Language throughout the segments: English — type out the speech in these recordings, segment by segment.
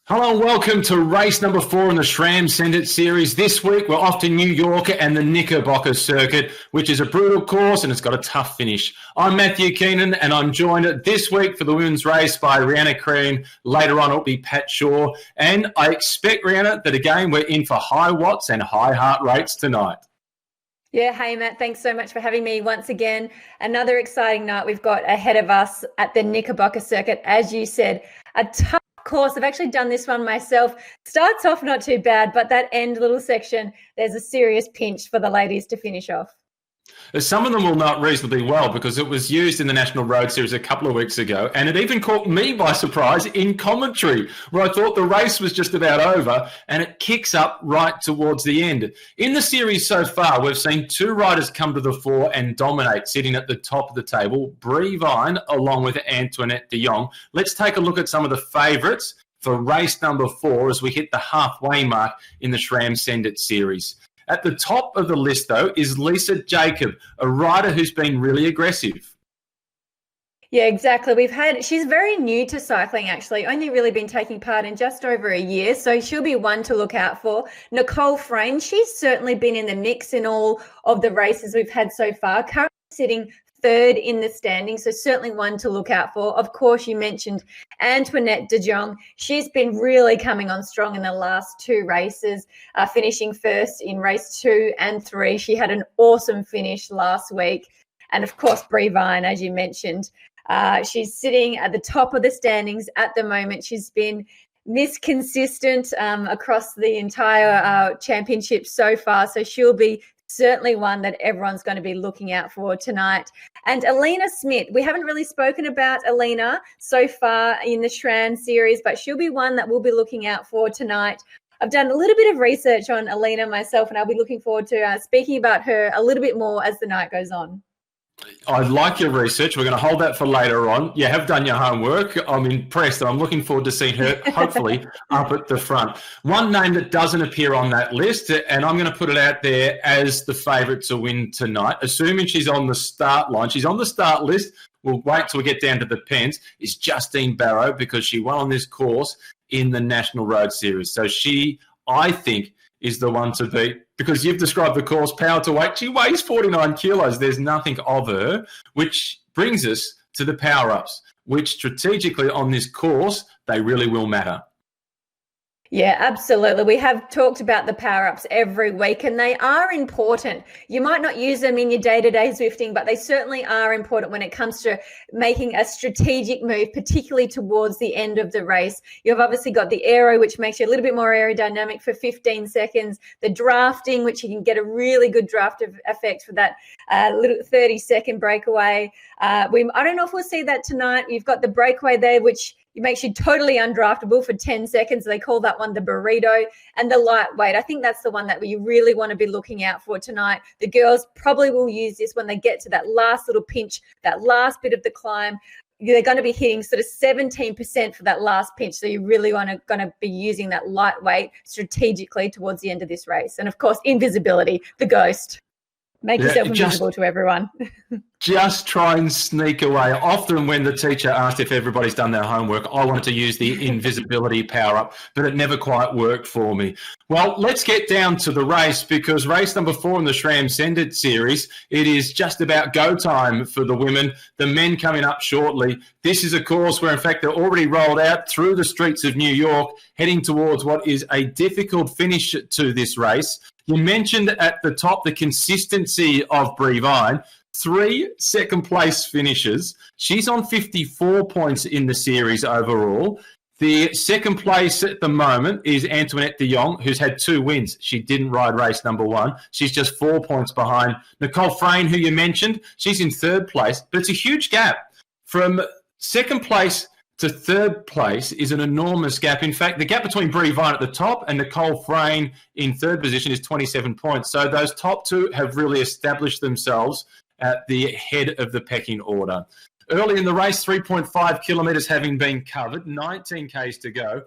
Hello and welcome to race number 4 in the SRAM Send It Series. This week we're off to New York and the Knickerbocker circuit, which is a brutal course and it's got a tough finish. I'm Matthew Keenan and I'm joined this week for the women's race by Rhianna Crean. Later on it'll be Pat Shaw. And I expect, Rhianna, that again we're in for high watts and high heart rates tonight. Yeah, hey Matt, thanks so much for having me once again. Another exciting night we've got ahead of us at the Knickerbocker circuit. As you said, a tough course. I've actually done this one myself. Starts off not too bad, but that end little section, there's a serious pinch for the ladies to finish off. Some of them will know it reasonably well because it was used in the National Road Series a couple of weeks ago, and it even caught me by surprise in commentary, where I thought the race was just about over, and it kicks up right towards the end. In the series so far, we've seen two riders come to the fore and dominate, sitting at the top of the table, Brie Vine along with Antoinette de Jong. Let's take a look at some of the favourites for race number 4 as we hit the halfway mark in the SRAM Send It Series. At the top of the list, though, is Lisa Jacob, a rider who's been really aggressive. Yeah, exactly. She's very new to cycling, actually, only really been taking part in just over a year, so she'll be one to look out for. Nicole Frayne, she's certainly been in the mix in all of the races we've had so far, currently sitting third in the standings, so certainly one to look out for. Of course, you mentioned Antoinette de Jong. She's been really coming on strong in the last 2 races, finishing first in race 2 and 3. She had an awesome finish last week. And of course, Brie Vine, as you mentioned, she's sitting at the top of the standings at the moment. She's been consistent across the entire championship so far, so she'll be certainly one that everyone's going to be looking out for tonight. And Alina Smith, we haven't really spoken about Alina so far in the SRAM series, but she'll be one that we'll be looking out for tonight. I've done a little bit of research on Alina myself, and I'll be looking forward to speaking about her a little bit more as the night goes on. I like your research. We're going to hold that for later on. You have done your homework. I'm impressed. I'm looking forward to seeing her, hopefully, up at the front. One name that doesn't appear on that list, and I'm going to put it out there as the favourite to win tonight, assuming she's on the start line. She's on the start list. We'll wait till we get down to the pens. Is Justine Barrow, because she won on this course in the National Road Series. So she, I think, is the one to beat, because you've described the course, power to weight. She weighs 49 kilos. There's nothing of her, which brings us to the power-ups, which strategically on this course, they really will matter. Yeah, absolutely. We have talked about the power-ups every week, and they are important. You might not use them in your day-to-day Zwifting, but they certainly are important when it comes to making a strategic move, particularly towards the end of the race. You've obviously got the aero, which makes you a little bit more aerodynamic for 15 seconds, the drafting, which you can get a really good draft effect for that little 30-second breakaway. I don't know if we'll see that tonight. You've got the breakaway there, which it makes you totally undraftable for 10 seconds. They call that one the burrito. And the lightweight, I think that's the one that you really want to be looking out for tonight. The girls probably will use this when they get to that last little pinch, that last bit of the climb. They're going to be hitting sort of 17% for that last pinch. So you really going to be using that lightweight strategically towards the end of this race. And, of course, invisibility, the ghost. Make yourself invisible to everyone. Just try and sneak away. Often when the teacher asked if everybody's done their homework, I wanted to use the invisibility power-up, but it never quite worked for me. Well, let's get down to the race, because race number 4 in the SRAM Send It series, it is just about go time for the women. The men coming up shortly. This is a course where, in fact, they're already rolled out through the streets of New York, heading towards what is a difficult finish to this race. You mentioned at the top the consistency of Brie Vine. 3 second-place finishes. She's on 54 points in the series overall. The second place at the moment is Antoinette de Jong, who's had 2 wins. She didn't ride race number 1. She's just 4 points behind. Nicole Frayne, who you mentioned, she's in 3rd place, but it's a huge gap. From second place to 3rd place is an enormous gap. In fact, the gap between Brie Vine at the top and Nicole Frayne in 3rd position is 27 points. So those top 2 have really established themselves at the head of the pecking order. Early in the race, 3.5 kilometres having been covered, 19 Ks to go.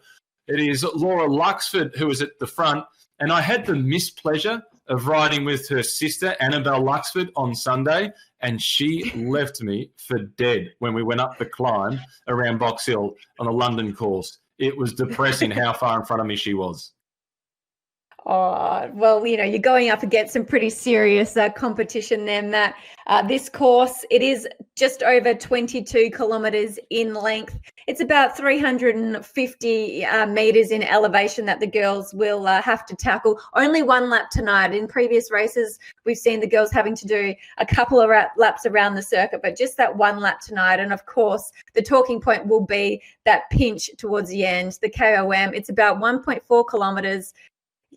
It is Laura Luxford who is at the front, and I had the mispleasure of riding with her sister, Annabelle Luxford, on Sunday, and she left me for dead when we went up the climb around Box Hill on a London course. It was depressing how far in front of me she was. Oh, well, you're going up against some pretty serious competition then. That this course, it is just over 22 kilometers in length. It's about 350 meters in elevation that the girls will have to tackle. Only one lap tonight. In previous races, we've seen the girls having to do a couple of laps around the circuit, but just that one lap tonight. And of course, the talking point will be that pinch towards the end, the KOM. It's about 1.4 kilometers.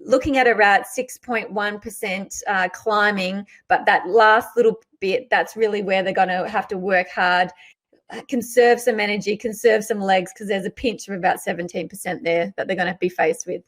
Looking at around 6.1% climbing, but that last little bit, that's really where they're going to have to work hard, conserve some energy, conserve some legs, because there's a pinch of about 17% there that they're going to be faced with.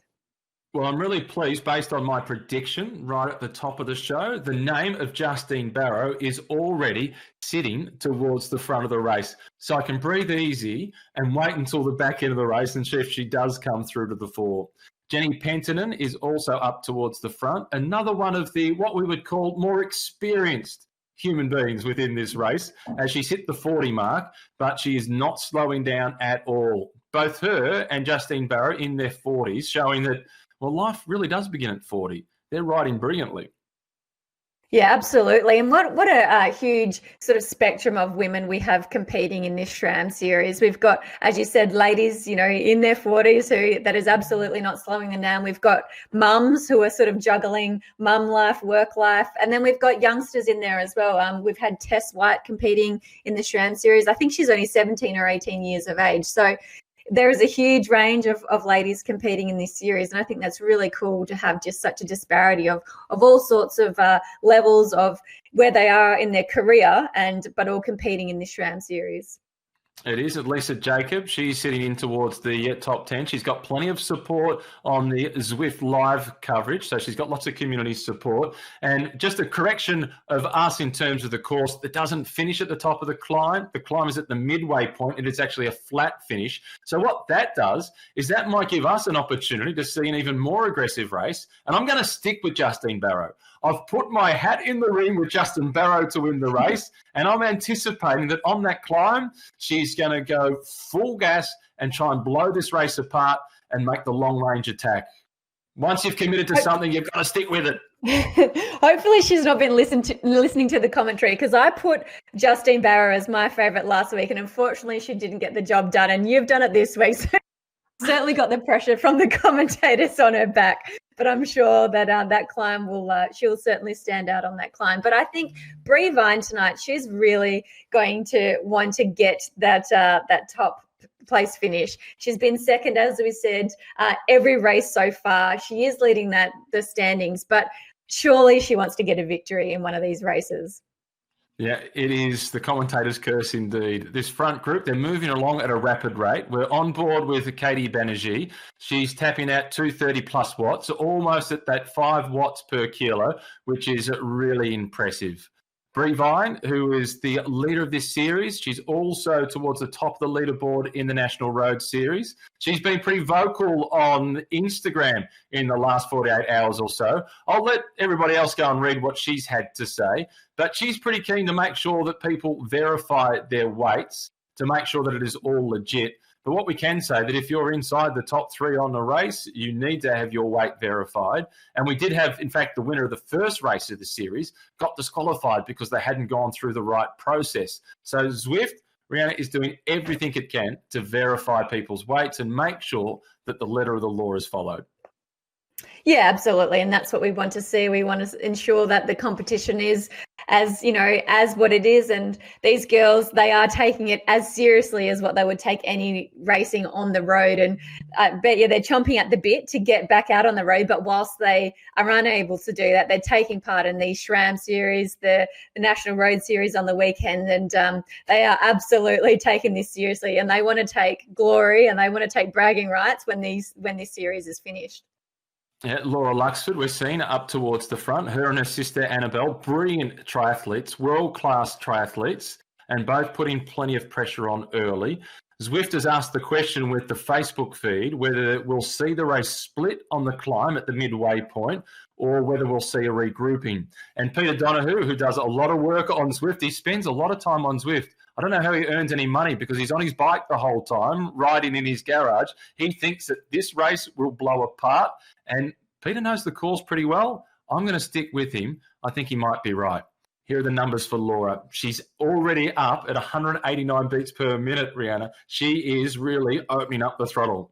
Well, I'm really pleased, based on my prediction right at the top of the show, the name of Justine Barrow is already sitting towards the front of the race. So I can breathe easy and wait until the back end of the race and see if she does come through to the fore. Jenny Penttinen is also up towards the front, another one of the what we would call more experienced human beings within this race, as she's hit the 40 mark, but she is not slowing down at all. Both her and Justine Barrow in their 40s, showing that, well, life really does begin at 40. They're riding brilliantly. Yeah, absolutely. And what a huge sort of spectrum of women we have competing in this SRAM series. We've got, as you said, ladies, in their 40s who that is absolutely not slowing them down. We've got mums who are sort of juggling mum life, work life. And then we've got youngsters in there as well. We've had Tess White competing in the SRAM series. I think she's only 17 or 18 years of age. So there is a huge range of ladies competing in this series, and I think that's really cool to have just such a disparity of all sorts of levels of where they are in their career, but all competing in this SRAM series. It is. Lisa Jacob, she's sitting in towards the top 10. She's got plenty of support on the Zwift live coverage, so she's got lots of community support. And just a correction of us in terms of the course, that doesn't finish at the top of the climb. The climb is at the midway point, and it's actually a flat finish. So what that does is that might give us an opportunity to see an even more aggressive race. And I'm going to stick with Justine Barrow. I've put my hat in the ring with Justine Barrow to win the race, and I'm anticipating that on that climb, she's going to go full gas and try and blow this race apart and make the long-range attack. Once you've committed to something, you've got to stick with it. Hopefully she's not been listening to the commentary, because I put Justine Barrow as my favourite last week, and unfortunately she didn't get the job done, and you've done it this week. So certainly got the pressure from the commentators on her back. But I'm sure that that climb she'll certainly stand out on that climb. But I think Brie Vine tonight, she's really going to want to get that top place finish. She's been second, as we said, every race so far. She is leading the standings, but surely she wants to get a victory in one of these races. Yeah, it is the commentator's curse indeed. This front group, they're moving along at a rapid rate. We're on board with Katie Banerjee. She's tapping out 230 plus watts, almost at that 5 watts per kilo, which is really impressive. Brie Vine, who is the leader of this series, she's also towards the top of the leaderboard in the National Road Series. She's been pretty vocal on Instagram in the last 48 hours or so. I'll let everybody else go and read what she's had to say, but she's pretty keen to make sure that people verify their weights to make sure that it is all legit. But what we can say that if you're inside the top 3 on the race, you need to have your weight verified. And we did have, in fact, the winner of the first race of the series got disqualified because they hadn't gone through the right process. So Zwift, Rihanna, is doing everything it can to verify people's weights and make sure that the letter of the law is followed. Yeah, absolutely. And that's what we want to see. We want to ensure that the competition is as what it is. And these girls, they are taking it as seriously as what they would take any racing on the road. And I bet you they're chomping at the bit to get back out on the road. But whilst they are unable to do that, they're taking part in the SRAM series, the National Road Series on the weekend. And they are absolutely taking this seriously. And they want to take glory and they want to take bragging rights when this series is finished. Yeah, Laura Luxford, we're seeing her up towards the front. Her and her sister Annabelle, brilliant triathletes, world-class triathletes, and both putting plenty of pressure on early. Zwift has asked the question with the Facebook feed whether we'll see the race split on the climb at the midway point or whether we'll see a regrouping. And Peter Donahue, who does a lot of work on Zwift, he spends a lot of time on Zwift, I don't know how he earns any money because he's on his bike the whole time, riding in his garage. He thinks that this race will blow apart, and Peter knows the course pretty well. I'm going to stick with him. I think he might be right. Here are the numbers for Laura. She's already up at 189 beats per minute, Rihanna. She is really opening up the throttle.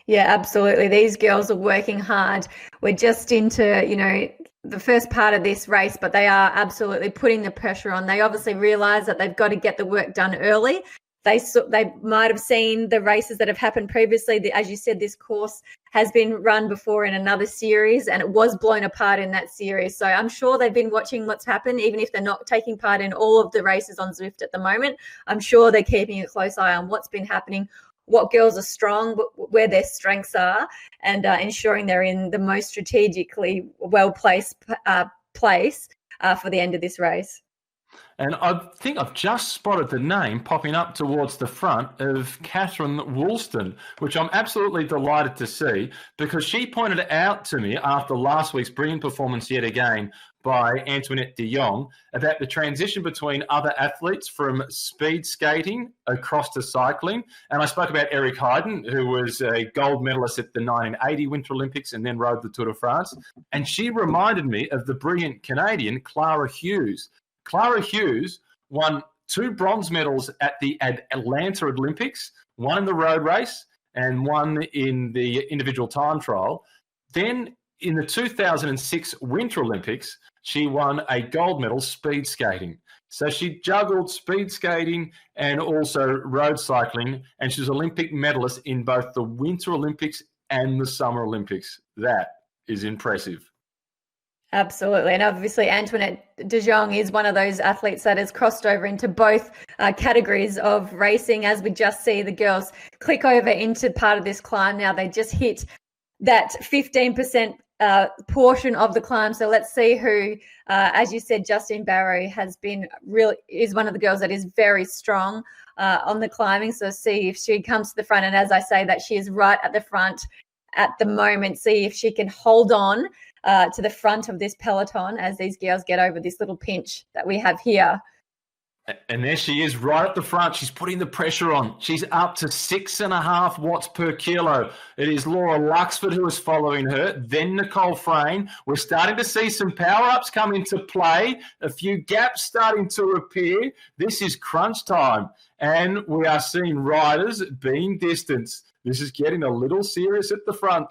Yeah, absolutely. These girls are working hard. We're just into, you know, the first part of this race, but they are absolutely putting the pressure on. They obviously realize that they've got to get the work done early. They might have seen the races that have happened previously. As you said, this course has been run before in another series, and it was blown apart in that series. So I'm sure they've been watching what's happened, even if they're not taking part in all of the races on Zwift at the moment. I'm sure they're keeping a close eye on what's been happening, what girls are strong, where their strengths are, and ensuring they're in the most strategically well-placed place for the end of this race. And I think I've just spotted the name popping up towards the front of Catherine Woolston, which I'm absolutely delighted to see, because she pointed out to me after last week's brilliant performance yet again by Antoinette de Jong about the transition between other athletes from speed skating across to cycling. And I spoke about Eric Heiden, who was a gold medalist at the 1980 Winter Olympics and then rode the Tour de France. And she reminded me of the brilliant Canadian Clara Hughes. Clara Hughes won 2 bronze medals at the Atlanta Olympics, one in the road race and one in the individual time trial. Then in the 2006 Winter Olympics, she won a gold medal speed skating. So she juggled speed skating and also road cycling, and she was Olympic medalist in both the Winter Olympics and the Summer Olympics. That is impressive. Absolutely. And obviously Antoinette de Jong is one of those athletes that has crossed over into both categories of racing. As we just see the girls click over into part of this climb now, they just hit that 15% portion of the climb. So let's see who, as you said, Justine Barrow is one of the girls that is very strong on the climbing. So see if she comes to the front. And as I say, that she is right at the front at the moment. See if she can hold on to the front of this peloton as these girls get over this little pinch that we have here. And there she is right at the front. She's putting the pressure on. She's up to 6.5 watts per kilo. It is Laura Luxford who is following her, then Nicole Frayne. We're starting to see some power-ups come into play, a few gaps starting to appear. This is crunch time, and we are seeing riders being distanced. This is getting a little serious at the front.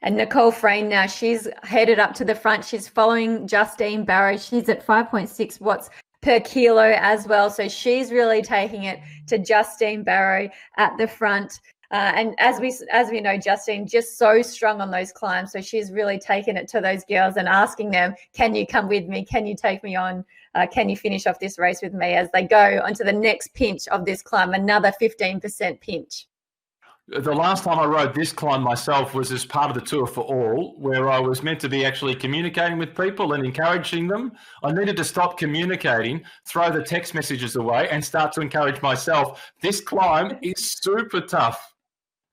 And Nicole Frayne now, she's headed up to the front. She's following Justine Barrow. She's at 5.6 watts per kilo as well. So she's really taking it to Justine Barrow at the front. And as we know, Justine just so strong on those climbs. So she's really taken it to those girls and asking them, can you come with me? Can you take me on? Can you finish off this race with me as they go onto the next pinch of this climb, another 15% pinch? The last time I rode this climb myself was as part of the Tour for All, where I was meant to be actually communicating with people and encouraging them. I needed to stop communicating, throw the text messages away, and start to encourage myself. This climb is super tough.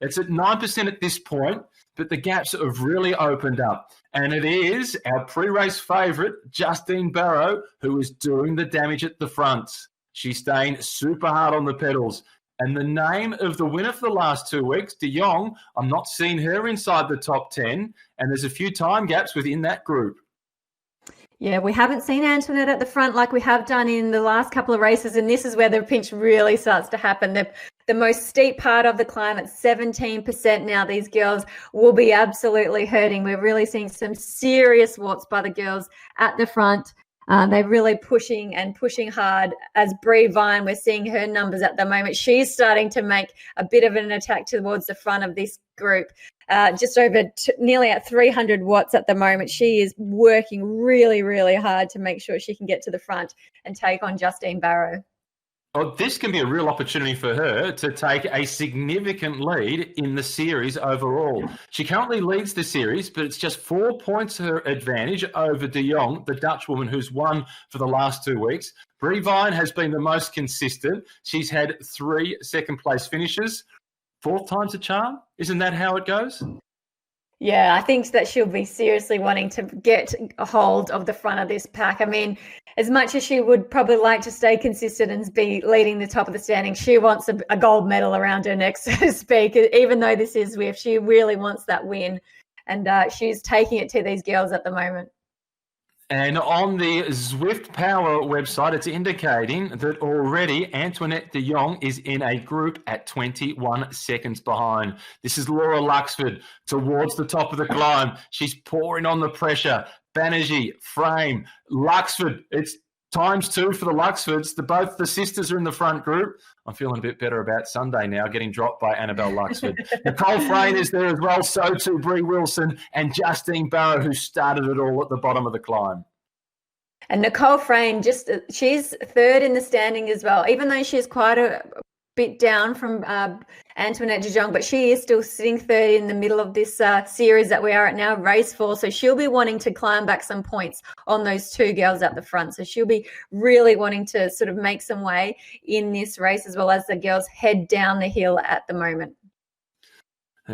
It's at 9% at this point, but the gaps have really opened up. And it is our pre-race favourite, Justine Barrow, who is doing the damage at the front. She's staying super hard on the pedals. And the name of the winner for the last 2 weeks, de Jong, I'm not seeing her inside the top 10, and there's a few time gaps within that group. Yeah, we haven't seen Antoinette at the front like we have done in the last couple of races, and this is where the pinch really starts to happen. The most steep part of the climb at 17% now, these girls will be absolutely hurting. We're really seeing some serious warts by the girls at the front. They're really pushing hard. As Brie Vine, we're seeing her numbers at the moment. She's starting to make a bit of an attack towards the front of this group. Just over nearly at 300 watts at the moment. She is working really, really hard to make sure she can get to the front and take on Justine Barrow. Oh, this can be a real opportunity for her to take a significant lead in the series overall. She currently leads the series, but it's just 4 points her advantage over de Jong, the Dutch woman who's won for the last 2 weeks. Brie Vine has been the most consistent. She's had 3 second-place finishes. 4th time's a charm? Isn't that how it goes? Yeah, I think that she'll be seriously wanting to get a hold of the front of this pack. I mean, as much as she would probably like to stay consistent and be leading the top of the standing, she wants a gold medal around her neck, so to speak. Even though this is Zwift, she really wants that win, and she's taking it to these girls at the moment. And on the Zwift Power website, it's indicating that already Antoinette de Jong is in a group at 21 seconds behind. This is Laura Luxford towards the top of the climb. She's pouring on the pressure. Banerjee, Frame, Luxford. It's ×2 for the Luxfords. Both the sisters are in the front group. I'm feeling a bit better about Sunday now, getting dropped by Annabelle Luxford. Nicole Frayne is there as well, so too Brie Wilson and Justine Barrow, who started it all at the bottom of the climb. And Nicole Frayne, she's third in the standing as well, even though she's quite a bit down from Antoinette de Jong, but she is still sitting third in the middle of this series that we are at now, race 4. So she'll be wanting to climb back some points on those two girls at the front. So she'll be really wanting to sort of make some way in this race, as well as the girls head down the hill at the moment.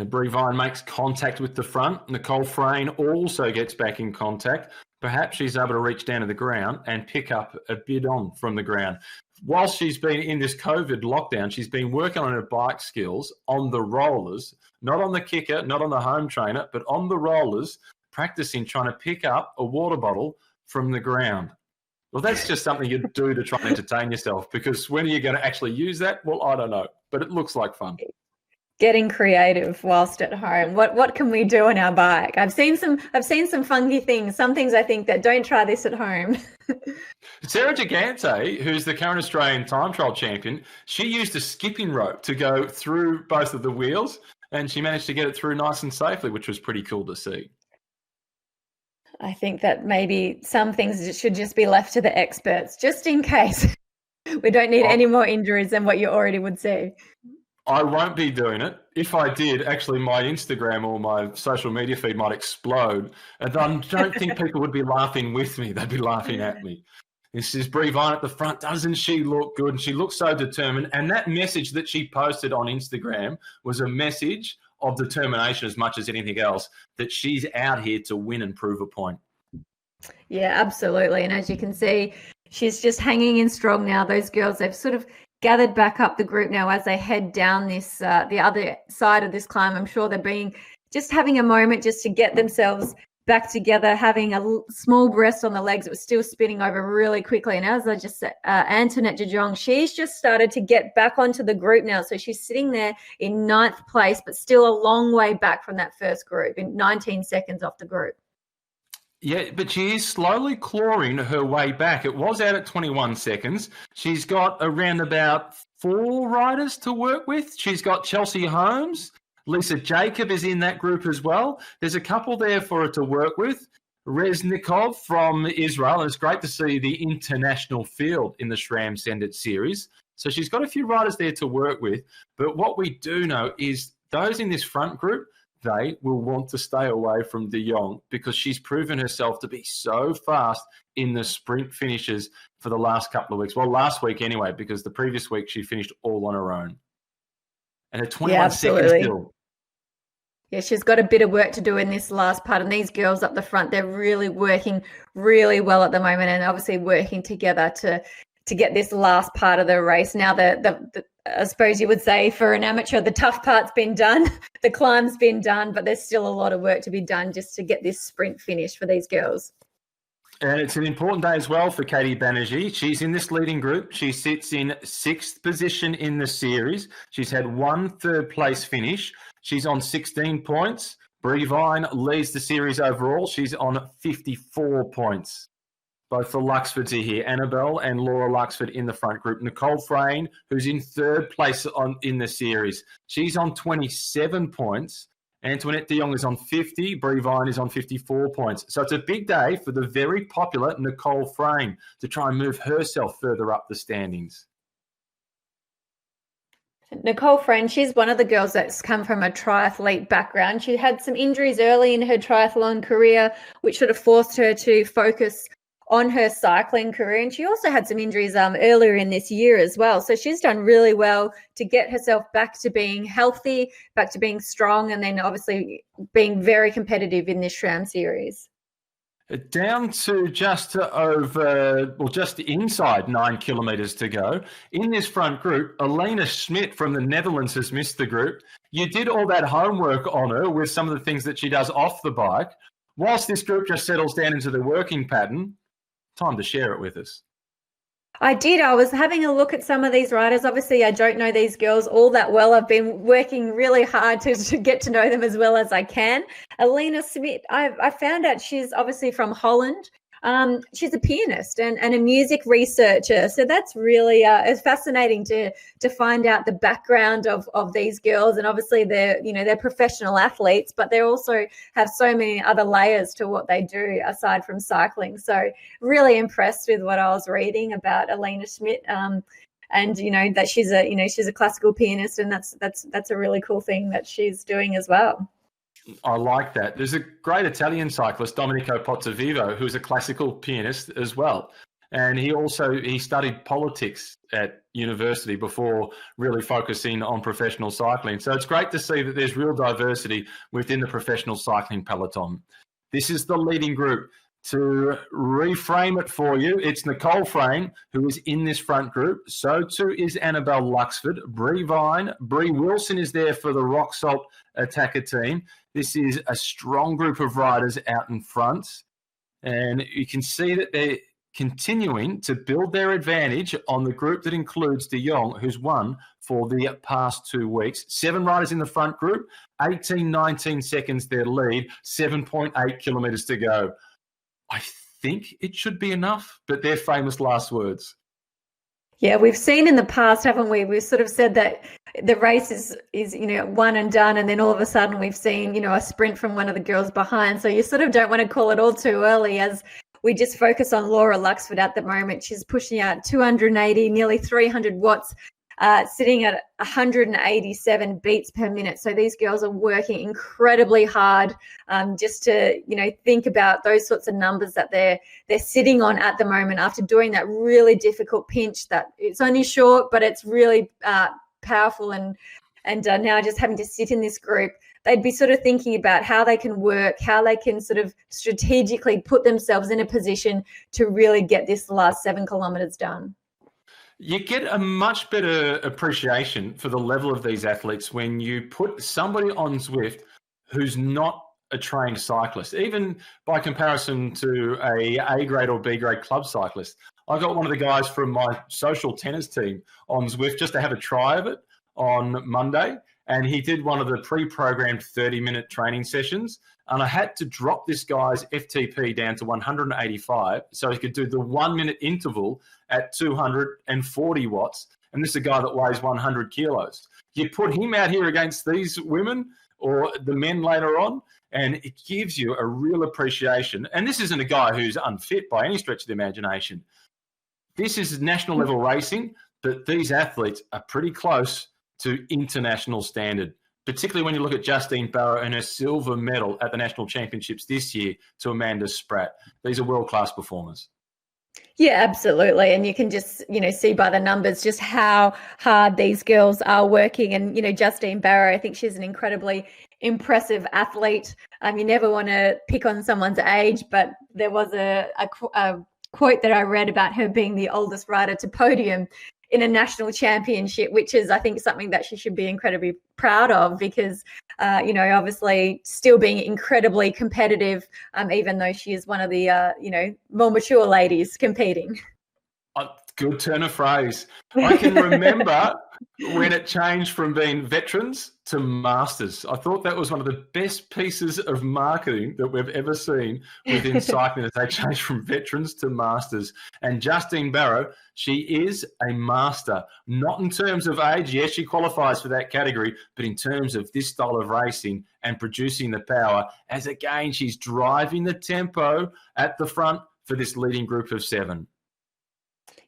Brie Vine makes contact with the front. Nicole Frayne also gets back in contact. Perhaps she's able to reach down to the ground and pick up a bidon from the ground. Whilst she's been in this COVID lockdown, she's been working on her bike skills on the rollers, not on the kicker, not on the home trainer, but on the rollers, practicing trying to pick up a water bottle from the ground. Well, that's just something you do to try and entertain yourself, because when are you going to actually use that? Well, I don't know, but it looks like fun. Getting creative whilst at home. What can we do on our bike? I've seen some funky things. Some things I think that don't try this at home. Sarah Gigante, who's the current Australian time trial champion, she used a skipping rope to go through both of the wheels, and she managed to get it through nice and safely, which was pretty cool to see. I think that maybe some things should just be left to the experts, just in case. We don't need any more injuries than what you already would see. I won't be doing it. If I did, actually my Instagram or my social media feed might explode. And I don't think people would be laughing with me. They'd be laughing at me. This is Brie Vine at the front. Doesn't she look good? And she looks so determined. And that message that she posted on Instagram was a message of determination as much as anything else, that she's out here to win and prove a point. Yeah, absolutely. And as you can see, she's just hanging in strong now. Those girls, they've sort of gathered back up the group now as they head down this the other side of this climb. I'm sure they're having a moment just to get themselves back together, having a small rest on the legs. It was still spinning over really quickly. And as I just said, Antoinette de Jong, she's just started to get back onto the group now. So she's sitting there in 9th place, but still a long way back from that first group, in 19 seconds off the group. Yeah, but she is slowly clawing her way back. It was out at 21 seconds. She's got around about 4 riders to work with. She's got Chelsea Holmes. Lisa Jacob is in that group as well. There's a couple there for her to work with. Reznikov from Israel. And it's great to see the international field in the SRAM Send It Series. So she's got a few riders there to work with. But what we do know is those in this front group, they will want to stay away from de Jong, because she's proven herself to be so fast in the sprint finishes for the last couple of weeks. Well, last week anyway, because the previous week she finished all on her own. And at 21 seconds still. Yeah, she's got a bit of work to do in this last part. And these girls up the front, they're really working really well at the moment, and obviously working together to get this last part of the race. Now, I suppose you would say for an amateur, the tough part's been done, the climb's been done, but there's still a lot of work to be done just to get this sprint finished for these girls. And it's an important day as well for Katie Banerjee. She's in this leading group. She sits in 6th position in the series. She's had 1 third-place finish. She's on 16 points. Brie Vine leads the series overall. She's on 54 points. Both the Luxfords are here. Annabelle and Laura Luxford in the front group. Nicole Frayne, who's in 3rd place in the series. She's on 27 points. Antoinette de Jong is on 50. Brie Vine is on 54 points. So it's a big day for the very popular Nicole Frayne to try and move herself further up the standings. Nicole Frayne, she's one of the girls that's come from a triathlete background. She had some injuries early in her triathlon career, which sort of forced her to focus on her cycling career. And she also had some injuries earlier in this year as well. So she's done really well to get herself back to being healthy, back to being strong, and then obviously being very competitive in this SRAM series. Down to just inside 9 kilometres to go. In this front group, Elena Schmidt from the Netherlands has missed the group. You did all that homework on her with some of the things that she does off the bike. Whilst this group just settles down into the working pattern, time to share it with us. I did. I was having a look at some of these riders. Obviously, I don't know these girls all that well. I've been working really hard to get to know them as well as I can. Elena Smith, I found out she's obviously from Holland. She's a pianist and a music researcher. So that's really it's fascinating to find out the background of these girls. And obviously they're professional athletes, but they also have so many other layers to what they do aside from cycling. So really impressed with what I was reading about Elena Schmidt. And that she's a classical pianist, and that's a really cool thing that she's doing as well. I like that. There's a great Italian cyclist, Domenico Pozzovivo, who's a classical pianist as well. And he studied politics at university before really focusing on professional cycling. So it's great to see that there's real diversity within the professional cycling peloton. This is the leading group. To reframe it for you, it's Nicole Frame who is in this front group. So too is Annabelle Luxford, Brie Vine. Brie Wilson is there for the Rock Salt Attacker team. This is a strong group of riders out in front. And you can see that they're continuing to build their advantage on the group that includes De Jong, who's won for the past 2 weeks. 7 riders in the front group, 19 seconds their lead, 7.8 kilometres to go. I think it should be enough, but they're famous last words. Yeah, we've seen in the past, haven't we? We've sort of said that the race is one and done, and then all of a sudden we've seen, a sprint from one of the girls behind. So you sort of don't want to call it all too early, as we just focus on Laura Luxford at the moment. She's pushing out 280, nearly 300 watts, sitting at 187 beats per minute. So these girls are working incredibly hard just to, think about those sorts of numbers that they're sitting on at the moment after doing that really difficult pinch that it's only short, but it's really powerful. And now just having to sit in this group, they'd be sort of thinking about how they can work, how they can sort of strategically put themselves in a position to really get this last 7 kilometres done. You get a much better appreciation for the level of these athletes when you put somebody on Zwift who's not a trained cyclist, even by comparison to a A-grade or B-grade club cyclist. I got one of the guys from my social tennis team on Zwift just to have a try of it on Monday, and he did one of the pre-programmed 30-minute training sessions, and I had to drop this guy's FTP down to 185 so he could do the 1-minute interval at 240 watts, and this is a guy that weighs 100 kilos. You put him out here against these women or the men later on, and it gives you a real appreciation. And this isn't a guy who's unfit by any stretch of the imagination. This is national level racing, but these athletes are pretty close to international standard, particularly when you look at Justine Barrow and her silver medal at the national championships this year to Amanda Spratt. These are world-class performers. Yeah, absolutely. And you can just, see by the numbers just how hard these girls are working. And, Justine Barrow, I think she's an incredibly impressive athlete. You never want to pick on someone's age, but there was a quote that I read about her being the oldest rider to podium in a national championship, which is, I think, something that she should be incredibly proud of because, obviously still being incredibly competitive, even though she is one of the, more mature ladies competing. Good turn of phrase. I can remember when it changed from being veterans to masters. I thought that was one of the best pieces of marketing that we've ever seen within cycling as they changed from veterans to masters. And Justine Barrow, she is a master, not in terms of age. Yes, she qualifies for that category, but in terms of this style of racing and producing the power, as again, she's driving the tempo at the front for this leading group of 7.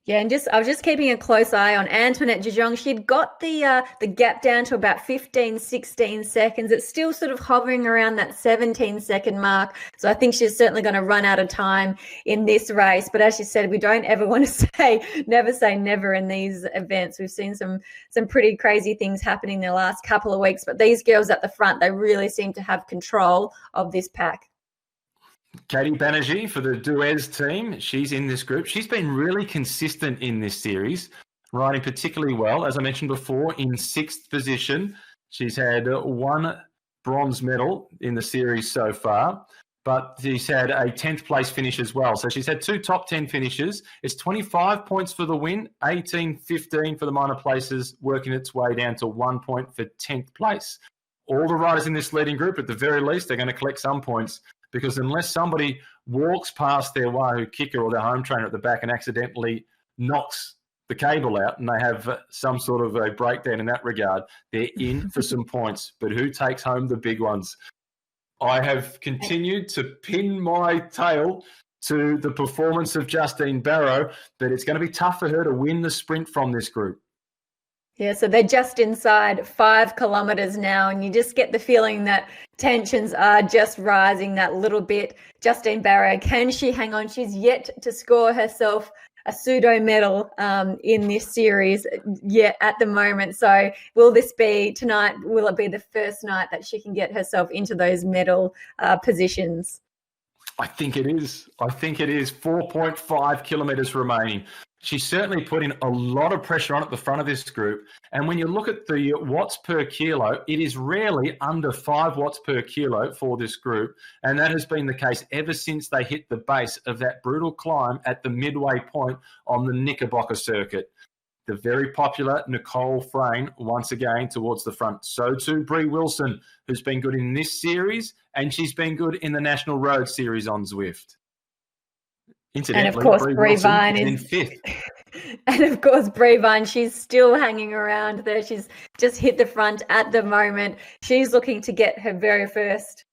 Yeah, and I was just keeping a close eye on Antoinette de Jong. She'd got the gap down to about 15, 16 seconds. It's still sort of hovering around that 17-second mark. So I think she's certainly going to run out of time in this race. But as you said, we don't ever want to say never in these events. We've seen some pretty crazy things happening in the last couple of weeks. But these girls at the front, they really seem to have control of this pack. Katie Banerjee for the Duez team. She's in this group. She's been really consistent in this series, riding particularly well. As I mentioned before, in 6th position. She's had 1 bronze medal in the series so far, but she's had a 10th place finish as well. So she's had 2 top 10 finishes. It's 25 points for the win, 18, 15 for the minor places, working its way down to 1 point for 10th place. All the riders in this leading group, at the very least, they're going to collect some points, because unless somebody walks past their Wahoo kicker or their home trainer at the back and accidentally knocks the cable out and they have some sort of a breakdown in that regard, they're in for some points. But who takes home the big ones? I have continued to pin my tail to the performance of Justine Barrow, but it's going to be tough for her to win the sprint from this group. Yeah, so they're just inside 5 kilometres now, and you just get the feeling that tensions are just rising that little bit. Justine Barrow, can she hang on? She's yet to score herself a pseudo medal in this series yet at the moment. So will this be tonight? Will it be the first night that she can get herself into those medal positions? I think it is. 4.5 kilometres remaining. She's certainly put in a lot of pressure on at the front of this group. And when you look at the watts per kilo, it is rarely under 5 watts per kilo for this group. And that has been the case ever since they hit the base of that brutal climb at the midway point on the Knickerbocker circuit. The very popular Nicole Frayne, once again, towards the front. So too Brie Wilson, who's been good in this series, and she's been good in the National Road Series on Zwift. And of course, Brie Vine is in 5th. And of course, Brie Vine, she's still hanging around there. She's just hit the front at the moment. She's looking to get her very first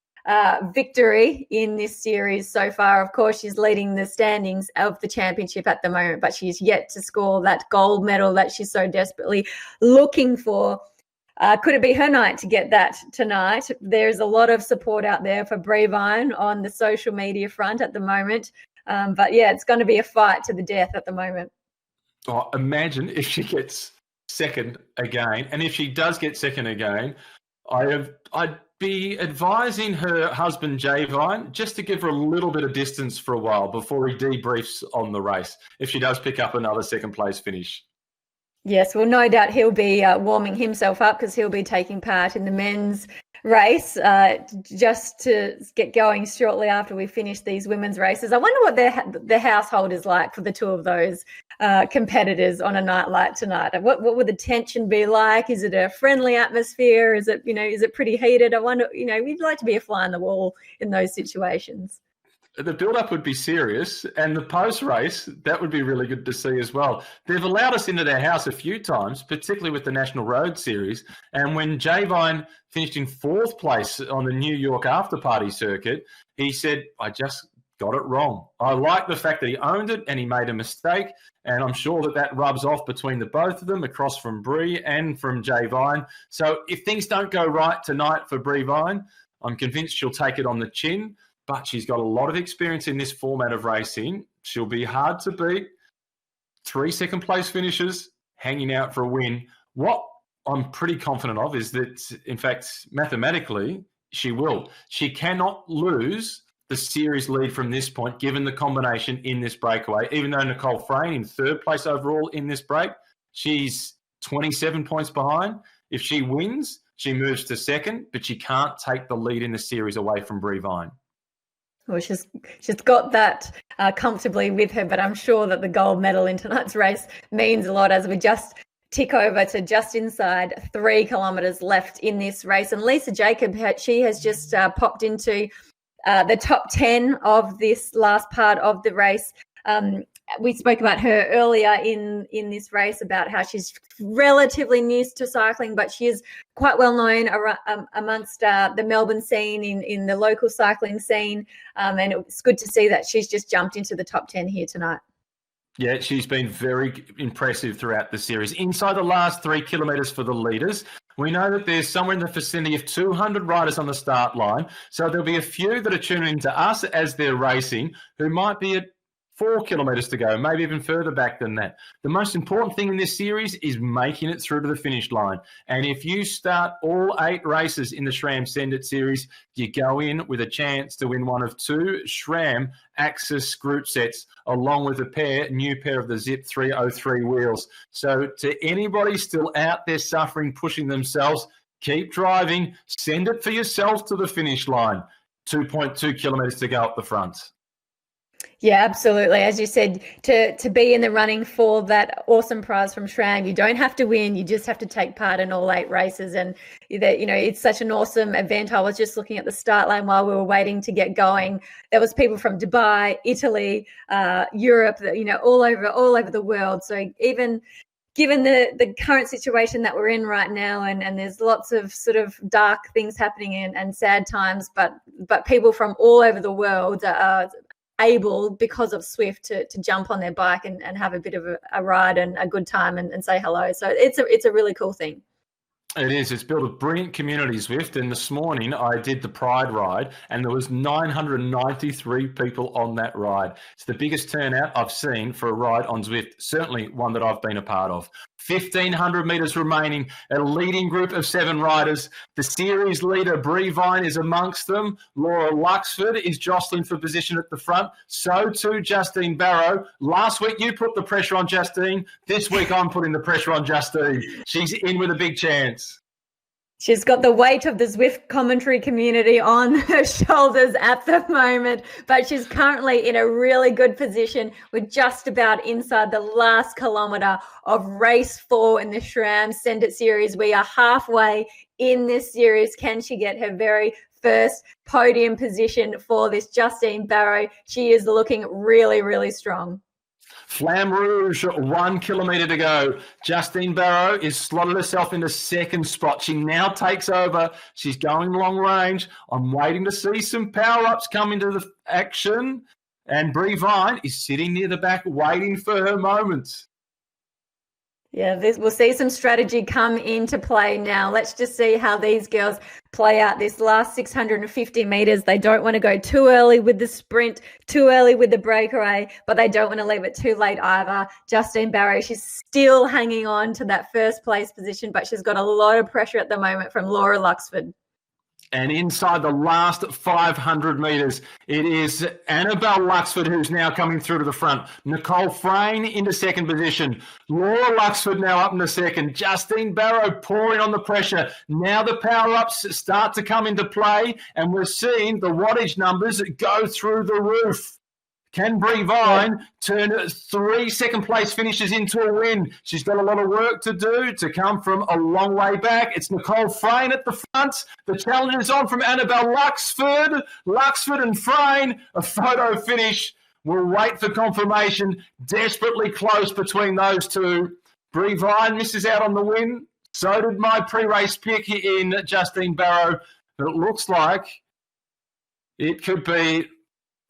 victory in this series so far. Of course, she's leading the standings of the championship at the moment, but she's yet to score that gold medal that she's so desperately looking for. Could it be her night to get that tonight? There's a lot of support out there for Brie Vine on the social media front at the moment. But yeah, it's going to be a fight to the death at the moment. Oh, imagine if she gets second again. And if she does get second again, I'd be advising her husband, Jay Vine, just to give her a little bit of distance for a while before he debriefs on the race, if she does pick up another second place finish. Yes, well, no doubt he'll be warming himself up because he'll be taking part in the men's race just to get going shortly after we finish these women's races. I wonder what their household is like for the two of those competitors on a night like tonight. What would the tension be like? Is it a friendly atmosphere? Is it pretty heated? I wonder, we'd like to be a fly on the wall in those situations. The build-up would be serious, and the post-race, that would be really good to see as well. They've allowed us into their house a few times, particularly with the National Road Series, and when Jay Vine finished in 4th place on the New York after-party circuit, he said, I just got it wrong. I like the fact that he owned it and he made a mistake, and I'm sure that rubs off between the both of them, across from Brie and from Jay Vine. So if things don't go right tonight for Brie Vine, I'm convinced she'll take it on the chin. But she's got a lot of experience in this format of racing. She'll be hard to beat. 3 second-place finishes, hanging out for a win. What I'm pretty confident of is that, in fact, mathematically, she will. She cannot lose the series lead from this point, given the combination in this breakaway. Even though Nicole Frayne in 3rd place overall in this break, she's 27 points behind. If she wins, she moves to 2nd, but she can't take the lead in the series away from Brie Vine. Well, she's got that comfortably with her, but I'm sure that the gold medal in tonight's race means a lot as we just tick over to just inside 3 kilometres left in this race. And Lisa Jacob, she has just popped into the top 10 of this last part of the race. We spoke about her earlier in this race about how she's relatively new to cycling, but she is quite well known amongst the Melbourne scene, in the local cycling scene. And it's good to see that she's just jumped into the top 10 here tonight. Yeah, she's been very impressive throughout the series. Inside the last 3 kilometres for the leaders, we know that there's somewhere in the vicinity of 200 riders on the start line. So there'll be a few that are tuning into us as they're racing who might be at 4 kilometres to go, maybe even further back than that. The most important thing in this series is making it through to the finish line. And if you start all 8 races in the SRAM Send It Series, you go in with a chance to win one of 2 SRAM Axis group sets, along with a new pair of the Zip 303 wheels. So to anybody still out there suffering, pushing themselves, keep driving, send it for yourself to the finish line. 2.2 kilometres to go up the front. Yeah, absolutely. As you said, to be in the running for that awesome prize from SRAM, you don't have to win. You just have to take part in all 8 races. And, it's such an awesome event. I was just looking at the start line while we were waiting to get going. There was people from Dubai, Italy, Europe, all over the world. So even given the current situation that we're in right now, and there's lots of sort of dark things happening and sad times, but people from all over the world are able, because of Zwift, to jump on their bike and have a bit of a ride and a good time and say hello. So it's a really cool thing. It is. It's built a brilliant community, Zwift. And this morning I did the Pride ride, and there was 993 people on that ride. It's the biggest turnout I've seen for a ride on Zwift, certainly one that I've been a part of. 1,500 metres remaining, a leading group of 7 riders. The series leader, Brie Vine, is amongst them. Laura Luxford is jostling for position at the front. So too Justine Barrow. Last week you put the pressure on Justine. This week I'm putting the pressure on Justine. She's in with a big chance. She's got the weight of the Zwift commentary community on her shoulders at the moment, but she's currently in a really good position. We're just about inside the last kilometre of race 4 in the SRAM Send It Series. We are halfway in this series. Can she get her very first podium position for this Justine Barrow? She is looking really, really strong. Flamme Rouge, 1 kilometre to go. Justine Barrow is slotted herself into second spot. She now takes over. She's going long range. I'm waiting to see some power-ups come into the action. And Brie Vine is sitting near the back waiting for her moment. Yeah, we'll see some strategy come into play now. Let's just see how these girls play out this last 650 metres. They don't want to go too early with the sprint, too early with the breakaway, but they don't want to leave it too late either. Justine Barrow, she's still hanging on to that first place position, but she's got a lot of pressure at the moment from Laura Luxford. And inside the last 500 metres, it is Annabelle Luxford who's now coming through to the front. Nicole Frayne into second position. Laura Luxford now up into second. Justine Barrow pouring on the pressure. Now the power-ups start to come into play, and we're seeing the wattage numbers go through the roof. Can Brie Vine turn 3 second-place finishes into a win? She's got a lot of work to do to come from a long way back. It's Nicole Frayne at the front. The challenge is on from Annabelle Luxford. Luxford and Frayne, a photo finish. We'll wait for confirmation. Desperately close between those two. Brie Vine misses out on the win. So did my pre-race pick in Justine Barrow. But it looks like it could be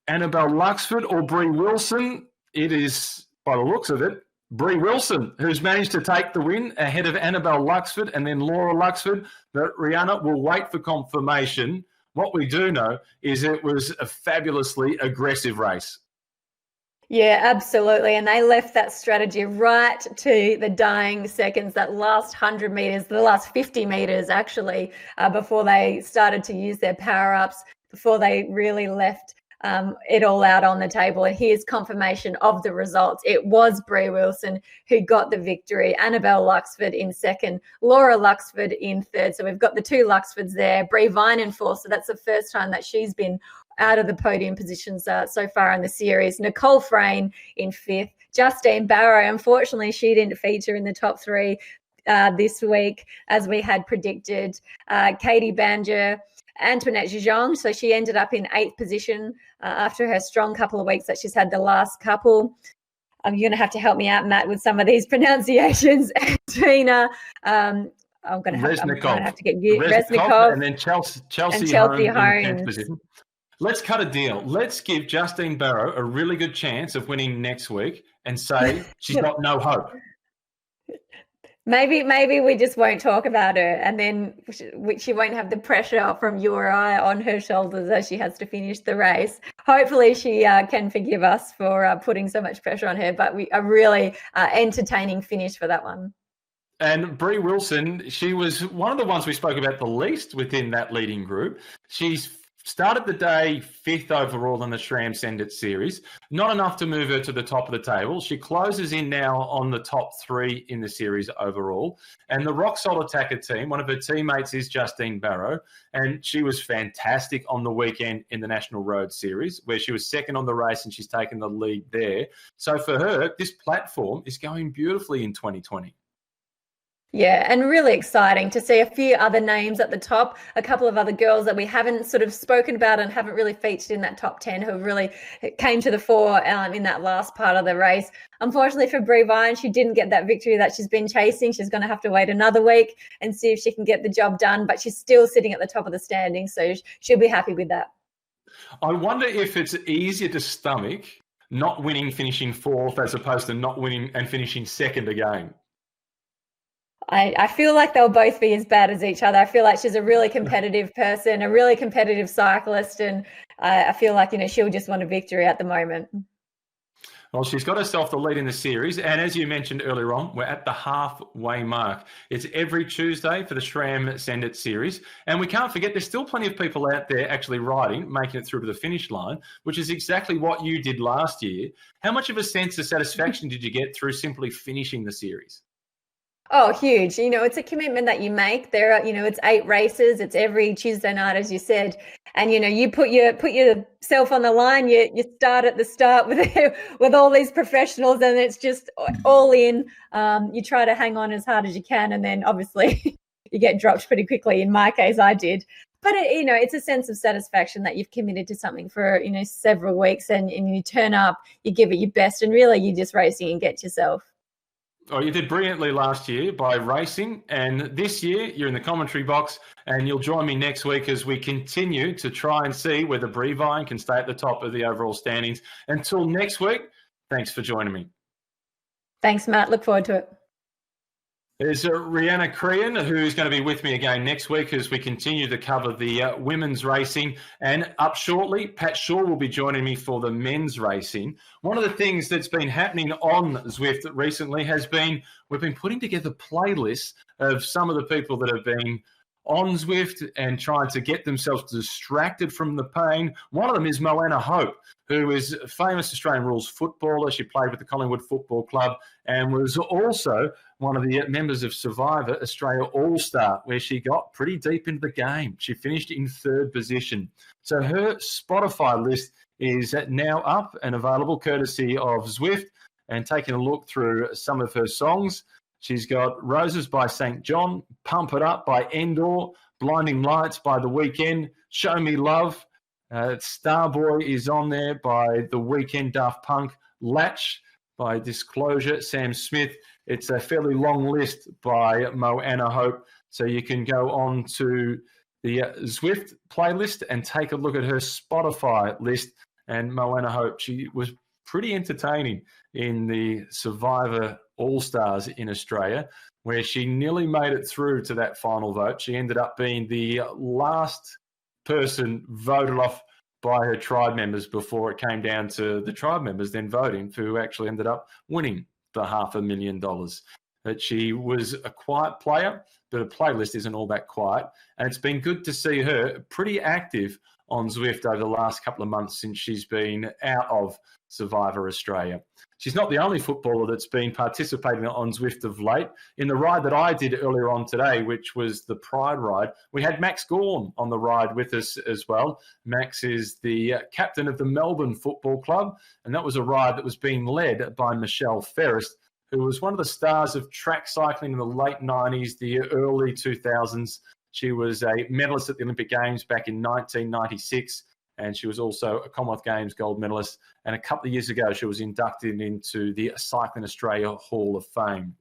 Annabelle Luxford or Brie Wilson. It is, by the looks of it, Brie Wilson who's managed to take the win ahead of Annabelle Luxford and then Laura Luxford. But Rihanna will wait for confirmation. What we do know is it was a fabulously aggressive race. Yeah, absolutely. And they left that strategy right to the dying seconds, that last 100 metres, the last 50 metres actually, before they started to use their power-ups, before they really left it all out on the table. And here's confirmation of the results. It was Brie Wilson who got the victory. Annabelle Luxford in second, Laura Luxford in third. So we've got the 2 Luxfords there. Brie Vine in fourth. So that's the first time that she's been out of the podium positions so far in the series. Nicole Frayne in fifth. Justine Barrow, unfortunately, she didn't feature in the top 3 this week as we had predicted. Katie Banger, Antoinette Gijon, so she ended up in 8th position after her strong couple of weeks that she's had the last couple. You're going to have to help me out, Matt, with some of these pronunciations. Tina, I'm going to have to get you. Reznikov, and then Chelsea Holmes in 10th position. Let's cut a deal. Let's give Justine Barrow a really good chance of winning next week and say she's got no hope. Maybe we just won't talk about her, and then she won't have the pressure from you or I on her shoulders as she has to finish the race. Hopefully she can forgive us for putting so much pressure on her, but we are really entertaining finish for that one. And Brie Wilson, she was one of the ones we spoke about the least within that leading group. She's started the day 5th overall in the SRAM Send It Series. Not enough to move her to the top of the table. She closes in now on the top 3 in the series overall. And the Rock Solid Attacker team, one of her teammates is Justine Barrow, and she was fantastic on the weekend in the National Road Series, where she was second on the race and she's taken the lead there. So for her, this platform is going beautifully in 2020. Yeah, and really exciting to see a few other names at the top, a couple of other girls that we haven't sort of spoken about and haven't really featured in that top 10 who really came to the fore in that last part of the race. Unfortunately for Brie Vine, she didn't get that victory that she's been chasing. She's going to have to wait another week and see if she can get the job done, but she's still sitting at the top of the standings, so she'll be happy with that. I wonder if it's easier to stomach not winning, finishing 4th, as opposed to not winning and finishing 2nd again. I feel like they'll both be as bad as each other. I feel like she's a really competitive person, a really competitive cyclist, and I feel like, she'll just want a victory at the moment. Well, she's got herself the lead in the series, and as you mentioned earlier on, we're at the halfway mark. It's every Tuesday for the SRAM Send It Series, and we can't forget there's still plenty of people out there actually riding, making it through to the finish line, which is exactly what you did last year. How much of a sense of satisfaction did you get through simply finishing the series? Oh, huge. It's a commitment that you make. There are, it's 8 races. It's every Tuesday night, as you said. And, you put yourself on the line. You start at the start with all these professionals, and it's just all in. You try to hang on as hard as you can. And then obviously you get dropped pretty quickly. In my case, I did. But, it's a sense of satisfaction that you've committed to something for, several weeks, and you turn up, you give it your best, and really you're just racing and get yourself. Oh, you did brilliantly last year by racing, and this year you're in the commentary box, and you'll join me next week as we continue to try and see whether Brie Vine can stay at the top of the overall standings. Until next week, thanks for joining me. Thanks, Matt. Look forward to it. There's Rihanna Crean, who's going to be with me again next week as we continue to cover the women's racing. And up shortly, Pat Shaw will be joining me for the men's racing. One of the things that's been happening on Zwift recently has been we've been putting together playlists of some of the people that have been on Zwift and trying to get themselves distracted from the pain. One of them is Moana Hope, who is a famous Australian rules footballer. She played with the Collingwood Football Club and was also one of the members of Survivor Australia All-Star, where she got pretty deep into the game. She finished in 3rd position. So her Spotify list is now up and available courtesy of Zwift, and taking a look through some of her songs. She's got Roses by St. John, Pump It Up by Endor, Blinding Lights by The Weeknd, Show Me Love, Starboy is on there by The Weeknd, Daft Punk, Latch by Disclosure, Sam Smith. It's a fairly long list by Moana Hope, so you can go on to the Zwift playlist and take a look at her Spotify list. And Moana Hope, she was pretty entertaining in the Survivor All-Stars in Australia, where she nearly made it through to that final vote. She ended up being the last person voted off by her tribe members before it came down to the tribe members then voting, who actually ended up winning the $500,000. That she was a quiet player, but her playlist isn't all that quiet. And it's been good to see her pretty active on Zwift over the last couple of months since she's been out of Survivor Australia. She's not the only footballer that's been participating on Zwift of late. In the ride that I did earlier on today, which was the Pride ride, we had Max Gawn on the ride with us as well. Max is the captain of the Melbourne Football Club, and that was a ride that was being led by Michelle Ferris, who was one of the stars of track cycling in the late 90s, the early 2000s. She was a medalist at the Olympic Games back in 1996, and she was also a Commonwealth Games gold medalist. And a couple of years ago, she was inducted into the Cycling Australia Hall of Fame.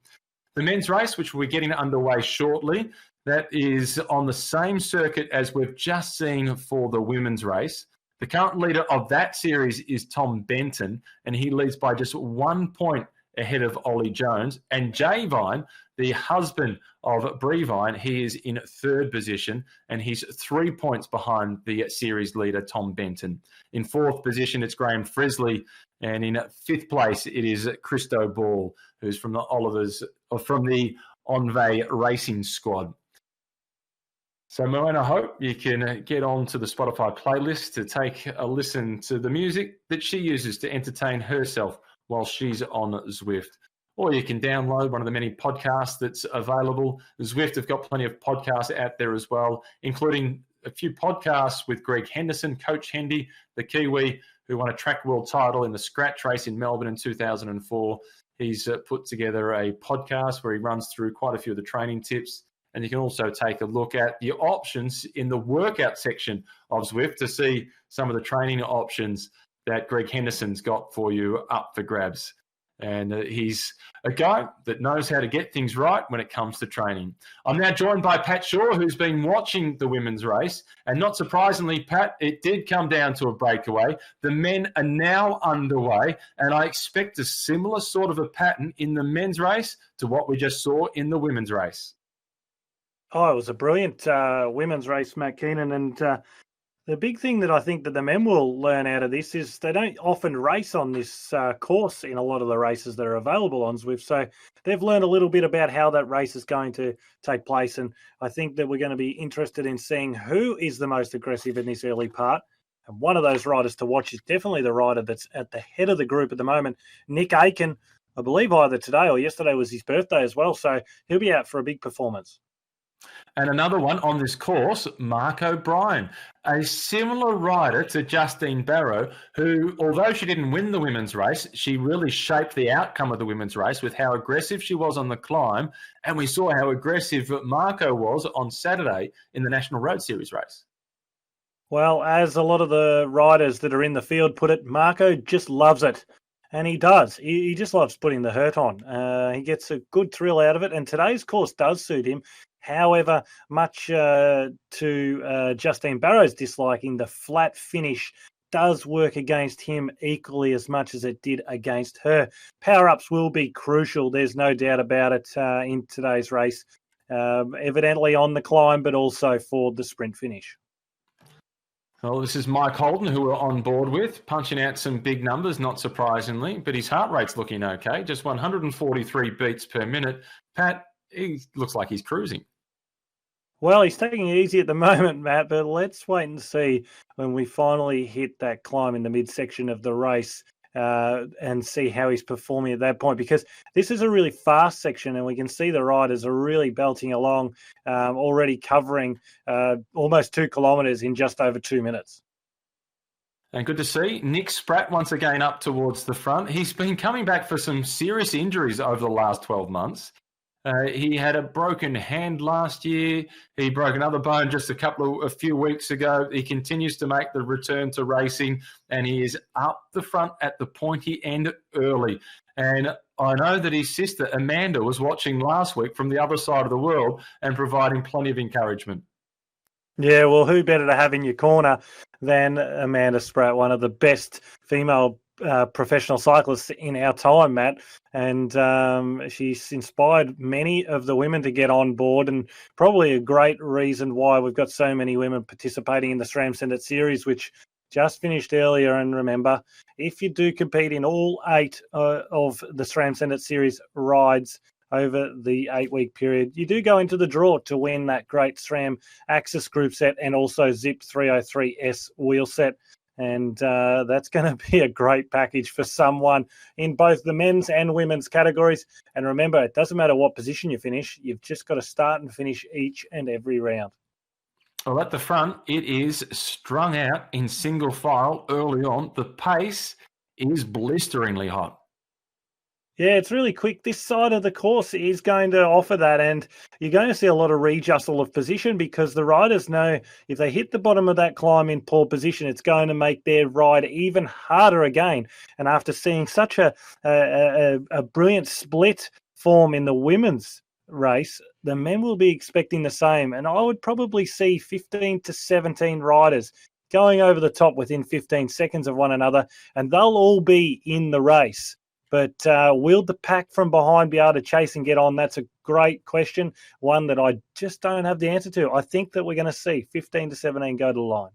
The men's race, which we're getting underway shortly, that is on the same circuit as we've just seen for the women's race. The current leader of that series is Tom Benton, and he leads by just 1 point ahead of Ollie Jones. And Jay Vine, the husband of Brie Vine, he is in third position, and he's 3 points behind the series leader, Tom Benton. In fourth position, it's Graham Frisley, and in fifth place, it is Christo Ball, who's from the Envy Racing Squad. So, Moana, I hope you can get on to the Spotify playlist to take a listen to the music that she uses to entertain herself while she's on Zwift. Or you can download one of the many podcasts that's available. Zwift have got plenty of podcasts out there as well, including a few podcasts with Greg Henderson, Coach Hendy, the Kiwi, who won a track world title in the scratch race in Melbourne in 2004. He's put together a podcast where he runs through quite a few of the training tips. And you can also take a look at the options in the workout section of Zwift to see some of the training options that Greg Henderson's got for you up for grabs. And he's a guy that knows how to get things right when it comes to training. I'm now joined by Pat Shaw, who's been watching the women's race. And not surprisingly, Pat, it did come down to a breakaway. The men are now underway, and I expect a similar sort of a pattern in the men's race to what we just saw in the women's race. Oh, it was a brilliant women's race, Matt Keenan. And the big thing that I think that the men will learn out of this is they don't often race on this course in a lot of the races that are available on Zwift. So they've learned a little bit about how that race is going to take place. And I think that we're going to be interested in seeing who is the most aggressive in this early part. And one of those riders to watch is definitely the rider that's at the head of the group at the moment, Nick Aiken. I believe either today or yesterday was his birthday as well. So he'll be out for a big performance. And another one on this course, Mark O'Brien, a similar rider to Justine Barrow, who, although she didn't win the women's race, she really shaped the outcome of the women's race with how aggressive she was on the climb. And we saw how aggressive Marco was on Saturday in the National Road Series race. Well, as a lot of the riders that are in the field put it, Marco just loves it. And he does. He just loves putting the hurt on. He gets a good thrill out of it. And today's course does suit him. However, much to Justine Barrow's disliking, the flat finish does work against him equally as much as it did against her. Power-ups will be crucial. There's no doubt about it in today's race, evidently on the climb, but also for the sprint finish. Well, this is Mike Holden, who we're on board with, punching out some big numbers, not surprisingly, but his heart rate's looking okay, just 143 beats per minute. Pat, he looks like he's cruising. Well, he's taking it easy at the moment, Matt, but let's wait and see when we finally hit that climb in the midsection of the race and see how he's performing at that point, because this is a really fast section and we can see the riders are really belting along, already covering almost 2 kilometres in just over 2 minutes. And good to see Nick Spratt once again up towards the front. He's been coming back for some serious injuries over the last 12 months. He had a broken hand last year. He broke another bone just a few weeks ago. He continues to make the return to racing, and he is up the front at the pointy end early. And I know that his sister Amanda was watching last week from the other side of the world and providing plenty of encouragement. Yeah, well, who better to have in your corner than Amanda Spratt, one of the best female professional cyclists in our time, Matt, and she's inspired many of the women to get on board, and probably a great reason why we've got so many women participating in the SRAM Send It Series, which just finished earlier. And remember, if you do compete in all 8 of the SRAM Send It Series rides over the 8-week period, you do go into the draw to win that great SRAM Axis group set and also Zip 303S wheel set. And that's going to be a great package for someone in both the men's and women's categories. And remember, it doesn't matter what position you finish. You've just got to start and finish each and every round. Well, at the front, it is strung out in single file early on. The pace is blisteringly hot. Yeah, it's really quick. This side of the course is going to offer that, and you're going to see a lot of readjustle of position because the riders know if they hit the bottom of that climb in poor position, it's going to make their ride even harder again. And after seeing such a brilliant split form in the women's race, the men will be expecting the same. And I would probably see 15 to 17 riders going over the top within 15 seconds of one another, and they'll all be in the race. But will the pack from behind be able to chase and get on? That's a great question, one that I just don't have the answer to. I think that we're going to see 15 to 17 go to the line.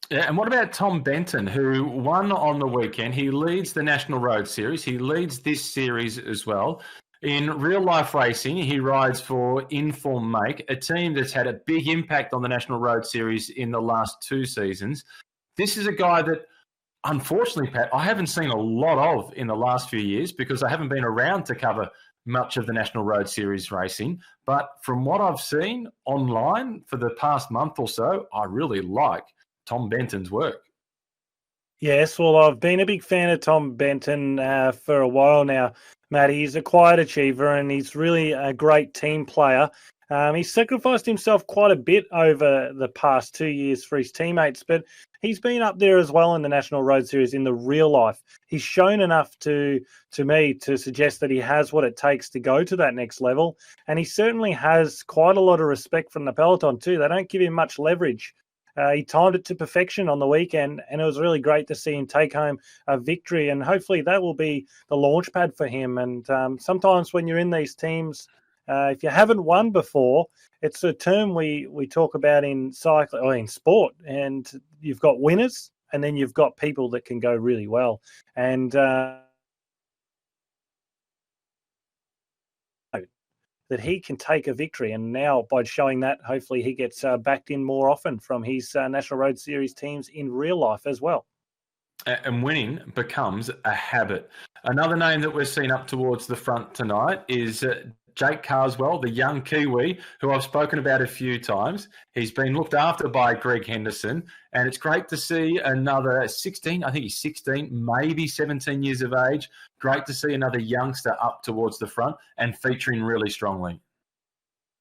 Yeah, and what about Tom Benton, who won on the weekend? He leads the National Road Series. He leads this series as well. In real-life racing, he rides for Inform Make, a team that's had a big impact on the National Road Series in the last 2 seasons. This is a guy that, unfortunately, Pat, I haven't seen a lot of in the last few years because I haven't been around to cover much of the National Road Series racing. But from what I've seen online for the past month or so, I really like Tom Benton's work. Yes, well, I've been a big fan of Tom Benton for a while now, Matt. He's a quiet achiever and he's really a great team player. He's sacrificed himself quite a bit over the past 2 years for his teammates, but he's been up there as well in the National Road Series in the real life. He's shown enough to me to suggest that he has what it takes to go to that next level, and he certainly has quite a lot of respect from the peloton too. They don't give him much leverage. He timed it to perfection on the weekend, and it was really great to see him take home a victory, and hopefully that will be the launch pad for him. And sometimes when you're in these teams, if you haven't won before, it's a term we talk about in cycling or in sport, and you've got winners, and then you've got people that can go really well. And that he can take a victory. And now by showing that, hopefully he gets backed in more often from his National Road Series teams in real life as well. And winning becomes a habit. Another name that we're seeing up towards the front tonight is Jake Carswell, the young Kiwi, who I've spoken about a few times. He's been looked after by Greg Henderson, and it's great to see another 16, I think he's 16, maybe 17 years of age. Great to see another youngster up towards the front and featuring really strongly.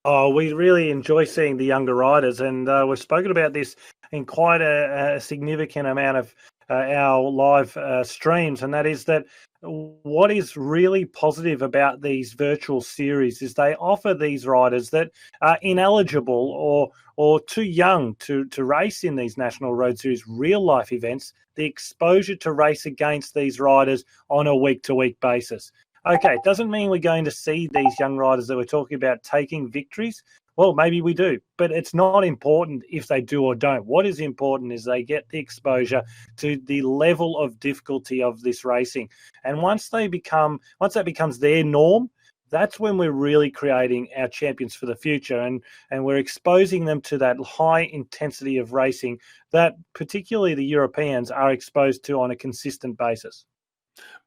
Oh, we really enjoy seeing the younger riders, and we've spoken about this in quite a significant amount of our live streams, and that is that what is really positive about these virtual series is they offer these riders that are ineligible or too young to race in these National Road Series real life events the exposure to race against these riders on a week-to-week basis. Okay, it doesn't mean we're going to see these young riders that we're talking about taking victories. Well, maybe we do, but it's not important if they do or don't. What is important is they get the exposure to the level of difficulty of this racing. And once that becomes their norm, that's when we're really creating our champions for the future. And we're exposing them to that high intensity of racing that particularly the Europeans are exposed to on a consistent basis.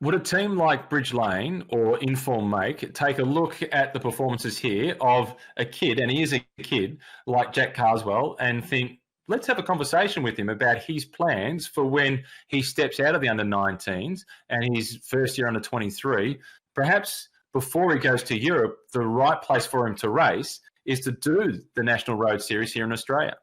Would a team like Bridge Lane or Inform Make take a look at the performances here of a kid, and he is a kid, like Jack Carswell, and think, let's have a conversation with him about his plans for when he steps out of the under-19s and his first year under 23? Perhaps before he goes to Europe, the right place for him to race is to do the National Road Series here in Australia.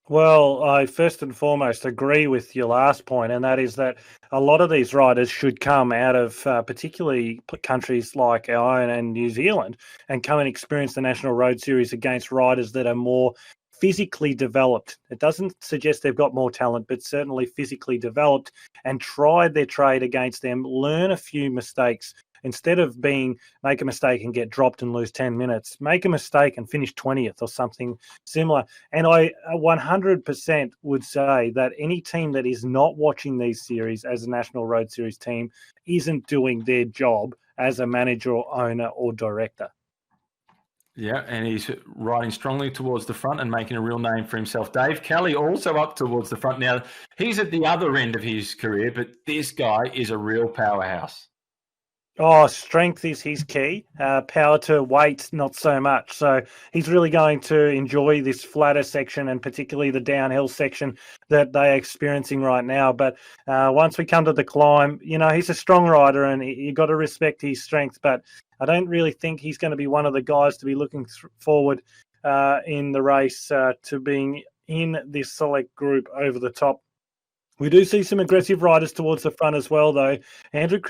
Well, I first and foremost agree with your last point, and that is that a lot of these riders should come out of particularly countries like our own and New Zealand and come and experience the National Road Series against riders that are more physically developed. It doesn't suggest they've got more talent, but certainly physically developed, and tried their trade against them, learn a few mistakes. Instead of make a mistake and get dropped and lose 10 minutes, make a mistake and finish 20th or something similar. And I 100% would say that any team that is not watching these series as a National Road Series team isn't doing their job as a manager or owner or director. Yeah, and he's riding strongly towards the front and making a real name for himself. Dave Kelly also up towards the front. Now, he's at the other end of his career, but this guy is a real powerhouse. Oh, strength is his key. Power to weight, not so much. So he's really going to enjoy this flatter section and particularly the downhill section that they're experiencing right now. But once we come to the climb, he's a strong rider and you've got to respect his strength. But I don't really think he's going to be one of the guys to be looking forward in the race to being in this select group over the top We do see some aggressive riders towards the front as well, though. Alistair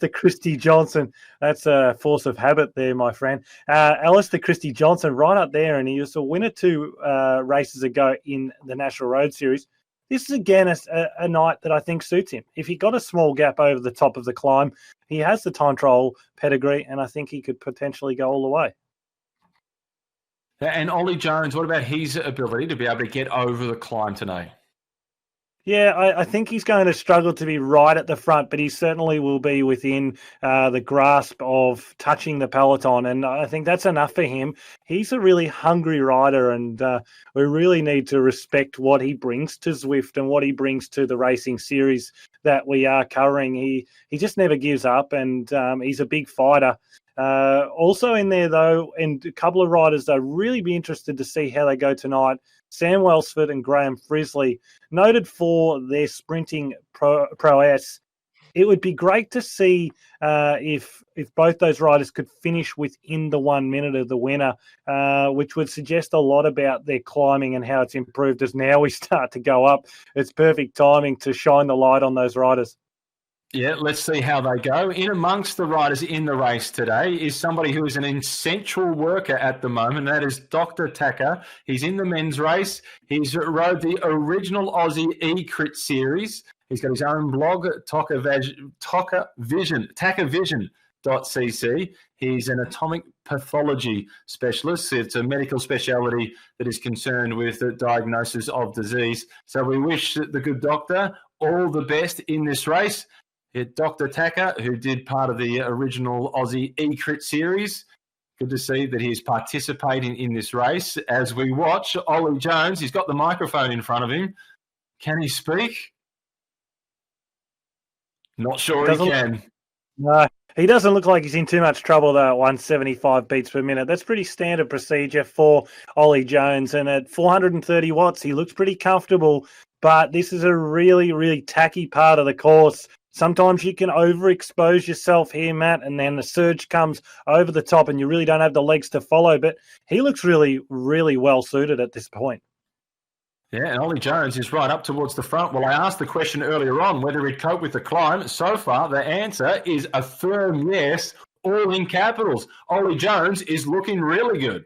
Christie Johnson. That's a force of habit there, my friend. Alistair Christie Johnson right up there, and he was a winner 2 races ago in the National Road Series. This is, again, a night that I think suits him. If he got a small gap over the top of the climb, he has the time trial pedigree, and I think he could potentially go all the way. And Ollie Jones, what about his ability to be able to get over the climb tonight? Yeah, I think he's going to struggle to be right at the front, but he certainly will be within the grasp of touching the peloton, and I think that's enough for him. He's a really hungry rider, and we really need to respect what he brings to Zwift and what he brings to the racing series that we are covering. He just never gives up, and he's a big fighter. Also in there, though, and a couple of riders that really be interested to see how they go tonight. Sam Welsford and Graham Frisley, noted for their sprinting prowess. It would be great to see if both those riders could finish within the 1 minute of the winner, which would suggest a lot about their climbing and how it's improved as now we start to go up. It's perfect timing to shine the light on those riders. Yeah, let's see how they go. In amongst the riders in the race today is somebody who is an essential worker at the moment. That is Dr. Tacker. He's in the men's race. He's rode the original Aussie E-Crit series. He's got his own blog, tackervision.cc. He's an atomic pathology specialist. It's a medical speciality that is concerned with the diagnosis of disease. So we wish the good doctor all the best in this race. Dr. Tacker, who did part of the original Aussie E-Crit series. Good to see that he's participating in this race. As we watch Ollie Jones, he's got the microphone in front of him. Can he speak? Not sure he can. No, he doesn't look like he's in too much trouble, though, at 175 beats per minute. That's pretty standard procedure for Ollie Jones. And at 430 watts, he looks pretty comfortable. But this is a really, really tacky part of the course. Sometimes you can overexpose yourself here, Matt, and then the surge comes over the top and you really don't have the legs to follow. But he looks really, really well suited at this point. Yeah, and Ollie Jones is right up towards the front. Well, I asked the question earlier on whether he'd cope with the climb. So far, the answer is a firm yes, all in capitals. Ollie Jones is looking really good.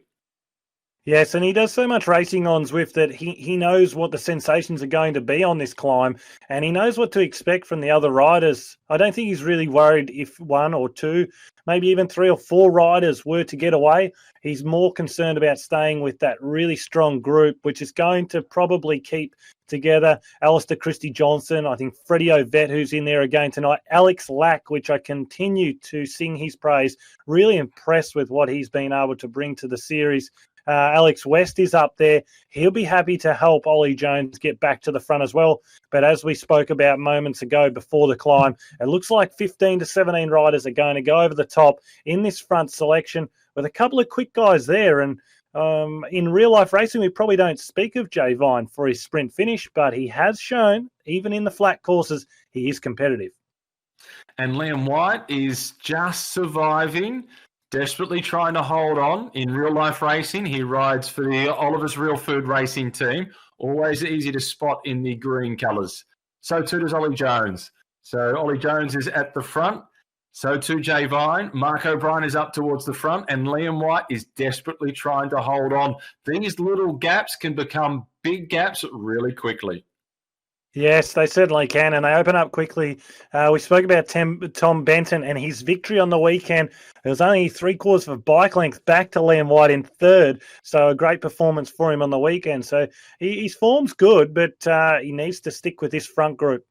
Yes, and he does so much racing on Zwift that he knows what the sensations are going to be on this climb, and he knows what to expect from the other riders. I don't think he's really worried if 1 or 2, maybe even 3 or 4 riders were to get away. He's more concerned about staying with that really strong group, which is going to probably keep together Alistair Christie Johnson, I think Freddie Ovett, who's in there again tonight, Alex Lack, which I continue to sing his praise, really impressed with what he's been able to bring to the series. Alex West is up there. He'll be happy to help Ollie Jones get back to the front as well. But as we spoke about moments ago before the climb, it looks like 15 to 17 riders are going to go over the top in this front selection with a couple of quick guys there. And in real life racing, we probably don't speak of Brie Vine for his sprint finish, but he has shown, even in the flat courses, he is competitive. And Liam White is just surviving, desperately trying to hold on. In real life racing, he rides for the Oliver's Real Food Racing team. Always easy to spot in the green colours. So too does Ollie Jones. So Ollie Jones is at the front. So too Brie Vine. Mark O'Brien is up towards the front, and Liam White is desperately trying to hold on. These little gaps can become big gaps really quickly. Yes, they certainly can, and they open up quickly. We spoke about Tom Benton and his victory on the weekend. It was only 3/4 of a bike length back to Liam White in third, so a great performance for him on the weekend. So his form's good, but he needs to stick with this front group.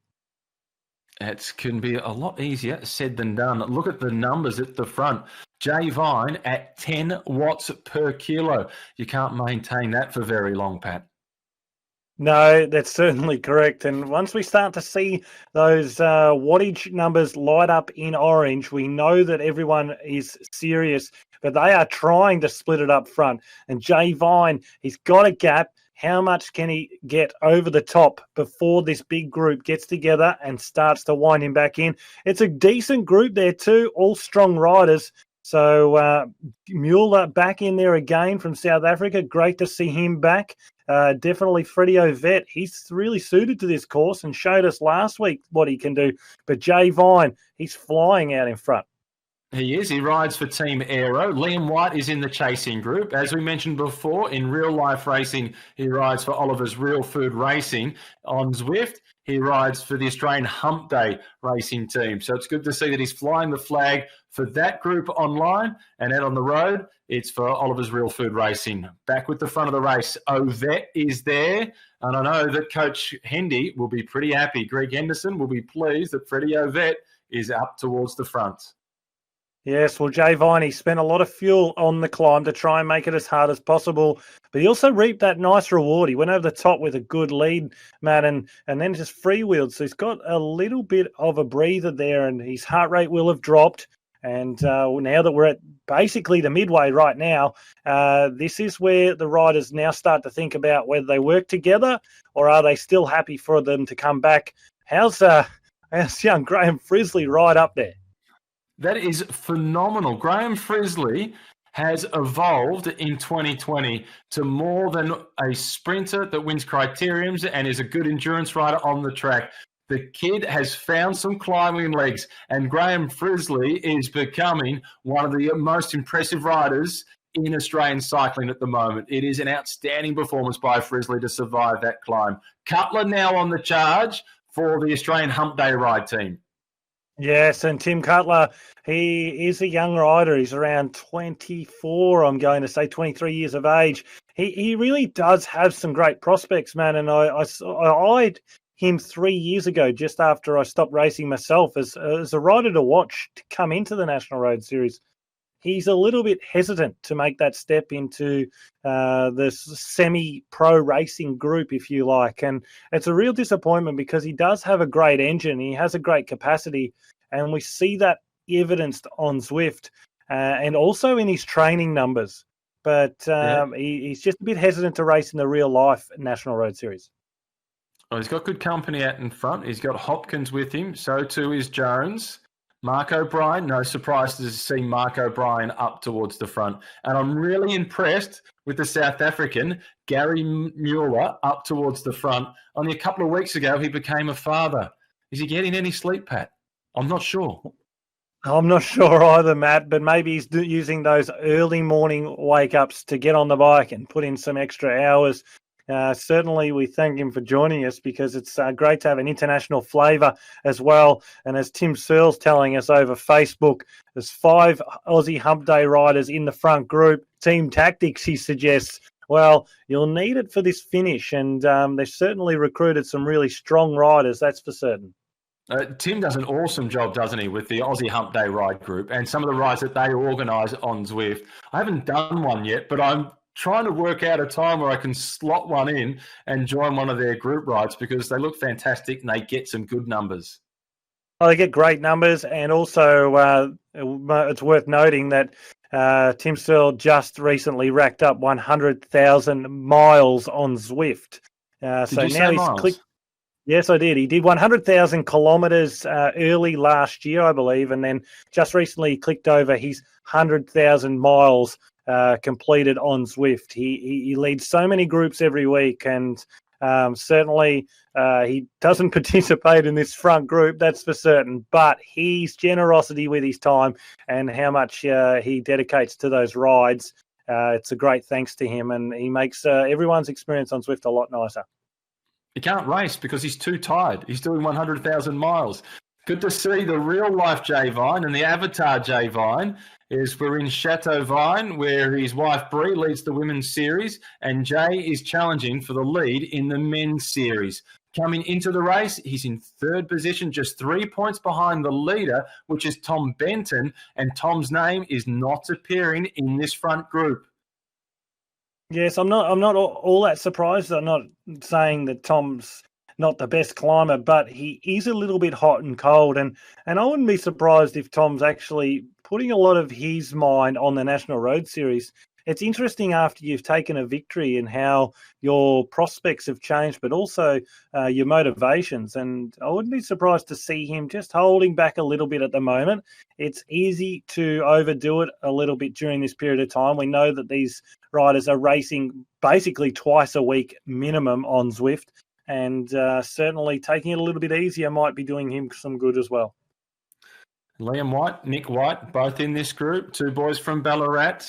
It can be a lot easier said than done. Look at the numbers at the front. Brie Vine at 10 watts per kilo. You can't maintain that for very long, Pat. No, that's certainly correct. And once we start to see those wattage numbers light up in orange, we know that everyone is serious, but they are trying to split it up front. And Brie Vine, he's got a gap. How much can he get over the top before this big group gets together and starts to wind him back in? It's a decent group there too, all strong riders. So Mueller back in there again from South Africa. Great to see him back. Definitely Freddie Ovett. He's really suited to this course and showed us last week what he can do. But Jay Vine, he's flying out in front. He is. He rides for Team Aero. Liam White is in the chasing group. As we mentioned before, in real life racing, he rides for Oliver's Real Food Racing. On Zwift, he rides for the Australian Hump Day racing team. So it's good to see that he's flying the flag for that group online, and out on the road, it's for Oliver's Real Food Racing. Back with the front of the race, Ovett is there, and I know that Coach Hendy will be pretty happy. Greg Henderson will be pleased that Freddie Ovett is up towards the front. Yes, well, Jay Vine, he spent a lot of fuel on the climb to try and make it as hard as possible, but he also reaped that nice reward. He went over the top with a good lead, Matt, and then just freewheeled. So he's got a little bit of a breather there, and his heart rate will have dropped. And now that we're at basically the midway right now, this is where the riders now start to think about whether they work together or are they still happy for them to come back. How's young Graham Frisley right up there? That is phenomenal. Graham Frisley has evolved in 2020 to more than a sprinter that wins criteriums and is a good endurance rider on the track. The kid has found some climbing legs, and Graham Frisley is becoming one of the most impressive riders in Australian cycling at the moment. It is an outstanding performance by Frisley to survive that climb. Cutler now on the charge for the Australian Hump Day ride team. Yes, and Tim Cutler, he is a young rider. He's around 24, I'm going to say 23 years of age. He really does have some great prospects, man, and I eyed him 3 years ago, just after I stopped racing myself, as a rider to watch to come into the National Road Series. He's a little bit hesitant to make that step into the semi-pro racing group, if you like. And it's a real disappointment because he does have a great engine. He has a great capacity. And we see that evidenced on Zwift and also in his training numbers. But he's just a bit hesitant to race in the real-life National Road Series. Well, he's got good company out in front. He's got Hopkins with him. So too is Jones. Mark O'Brien, no surprise to see Mark O'Brien up towards the front. And I'm really impressed with the South African, Gary Mueller, up towards the front. Only a couple of weeks ago, he became a father. Is he getting any sleep, Pat? I'm not sure. I'm not sure either, Matt, but maybe he's using those early morning wake-ups to get on the bike and put in some extra hours. Certainly, we thank him for joining us because it's great to have an international flavour as well. And as Tim Searle's telling us over Facebook, there's 5 Aussie Hump Day riders in the front group. Team tactics, he suggests. Well, you'll need it for this finish, and they've certainly recruited some really strong riders, that's for certain. Tim does an awesome job, doesn't he, with the Aussie Hump Day ride group and some of the rides that they organise on Zwift. I haven't done one yet, but I'm trying to work out a time where I can slot one in and join one of their group rides because they look fantastic and they get some good numbers. Well, they get great numbers, and also it's worth noting that Tim Searle just recently racked up 100,000 miles on Zwift. So now he's clicked. Yes, I did. He did 100,000 kilometres early last year, I believe, and then just recently clicked over his 100,000 miles completed on Zwift. He leads so many groups every week, and certainly he doesn't participate in this front group, that's for certain, but his generosity with his time and how much he dedicates to those rides, it's a great thanks to him, and he makes everyone's experience on Zwift a lot nicer. He can't race because he's too tired. He's doing 100,000 miles. Good to see the real-life Jay Vine, and the avatar Jay Vine we're in Chateau Vine, where his wife Brie leads the women's series, and Jay is challenging for the lead in the men's series. Coming into the race, he's in third position, just 3 points behind the leader, which is Tom Benton, and Tom's name is not appearing in this front group. Yes, I'm not all that surprised. I'm not saying that Tom's not the best climber, but he is a little bit hot and cold, and I wouldn't be surprised if Tom's actually putting a lot of his mind on the National Road Series. it's interesting after you've taken a victory and how your prospects have changed, but also your motivations. And I wouldn't be surprised to see him just holding back a little bit at the moment. It's easy to overdo it a little bit during this period of time. We know that these riders are racing basically twice a week minimum on Zwift, and certainly taking it a little bit easier might be doing him some good as well. Liam White, Nick White, both in this group. Two boys from Ballarat.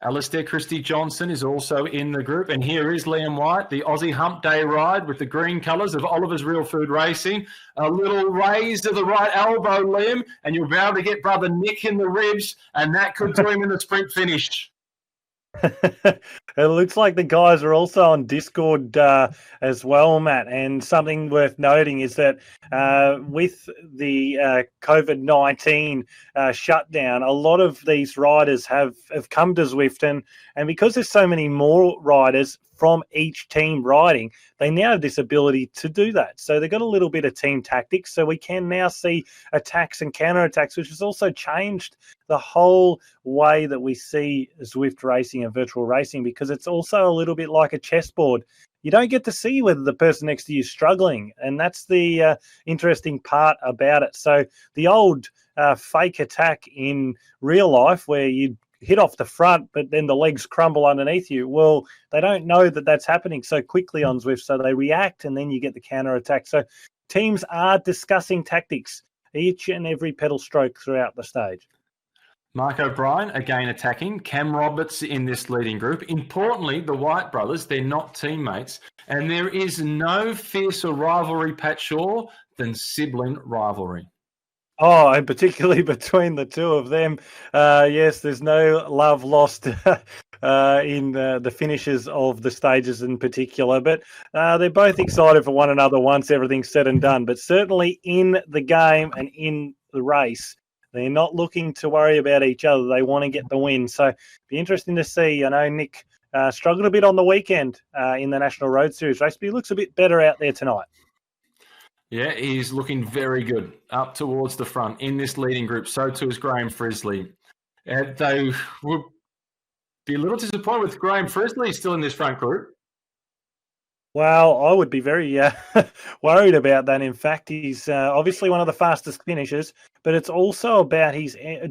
Alistair Christie Johnson is also in the group. And here is Liam White, the Aussie Hump Day ride with the green colours of Oliver's Real Food Racing. A little raise to the right elbow, Liam, and you'll be able to get brother Nick in the ribs, and that could do him in the sprint finish. It looks like the guys are also on Discord as well, Matt. And something worth noting is that with the COVID-19 shutdown, a lot of these riders have come to Zwift, and because there's so many more riders from each team riding, they now have this ability to do that. So they've got a little bit of team tactics. So we can now see attacks and counterattacks, which has also changed the whole way that we see Zwift racing and virtual racing, because it's also a little bit like a chessboard. You don't get to see whether the person next to you is struggling, and that's the interesting part about it. So the old fake attack in real life where you hit off the front, but then the legs crumble underneath you. Well, they don't know that that's happening so quickly on Zwift, so they react, and then you get the counter attack. So teams are discussing tactics each and every pedal stroke throughout the stage. Mark O'Brien, again attacking. Cam Roberts in this leading group. Importantly, the White brothers, they're not teammates. And there is no fiercer rivalry, Pat Shaw, than sibling rivalry. Oh, and particularly between the two of them. Yes, there's no love lost in the finishes of the stages in particular. But they're both excited for one another once everything's said and done. But certainly in the game and in the race, they're not looking to worry about each other. They want to get the win. So it'll be interesting to see. I know Nick struggled a bit on the weekend in the National Road Series race, but he looks a bit better out there tonight. Yeah, he's looking very good up towards the front in this leading group. So too is Graham Frisley. They would be a little disappointed with Graham Frisley still in this front group. Well, I would be very worried about that. In fact, he's obviously one of the fastest finishers, but it's also about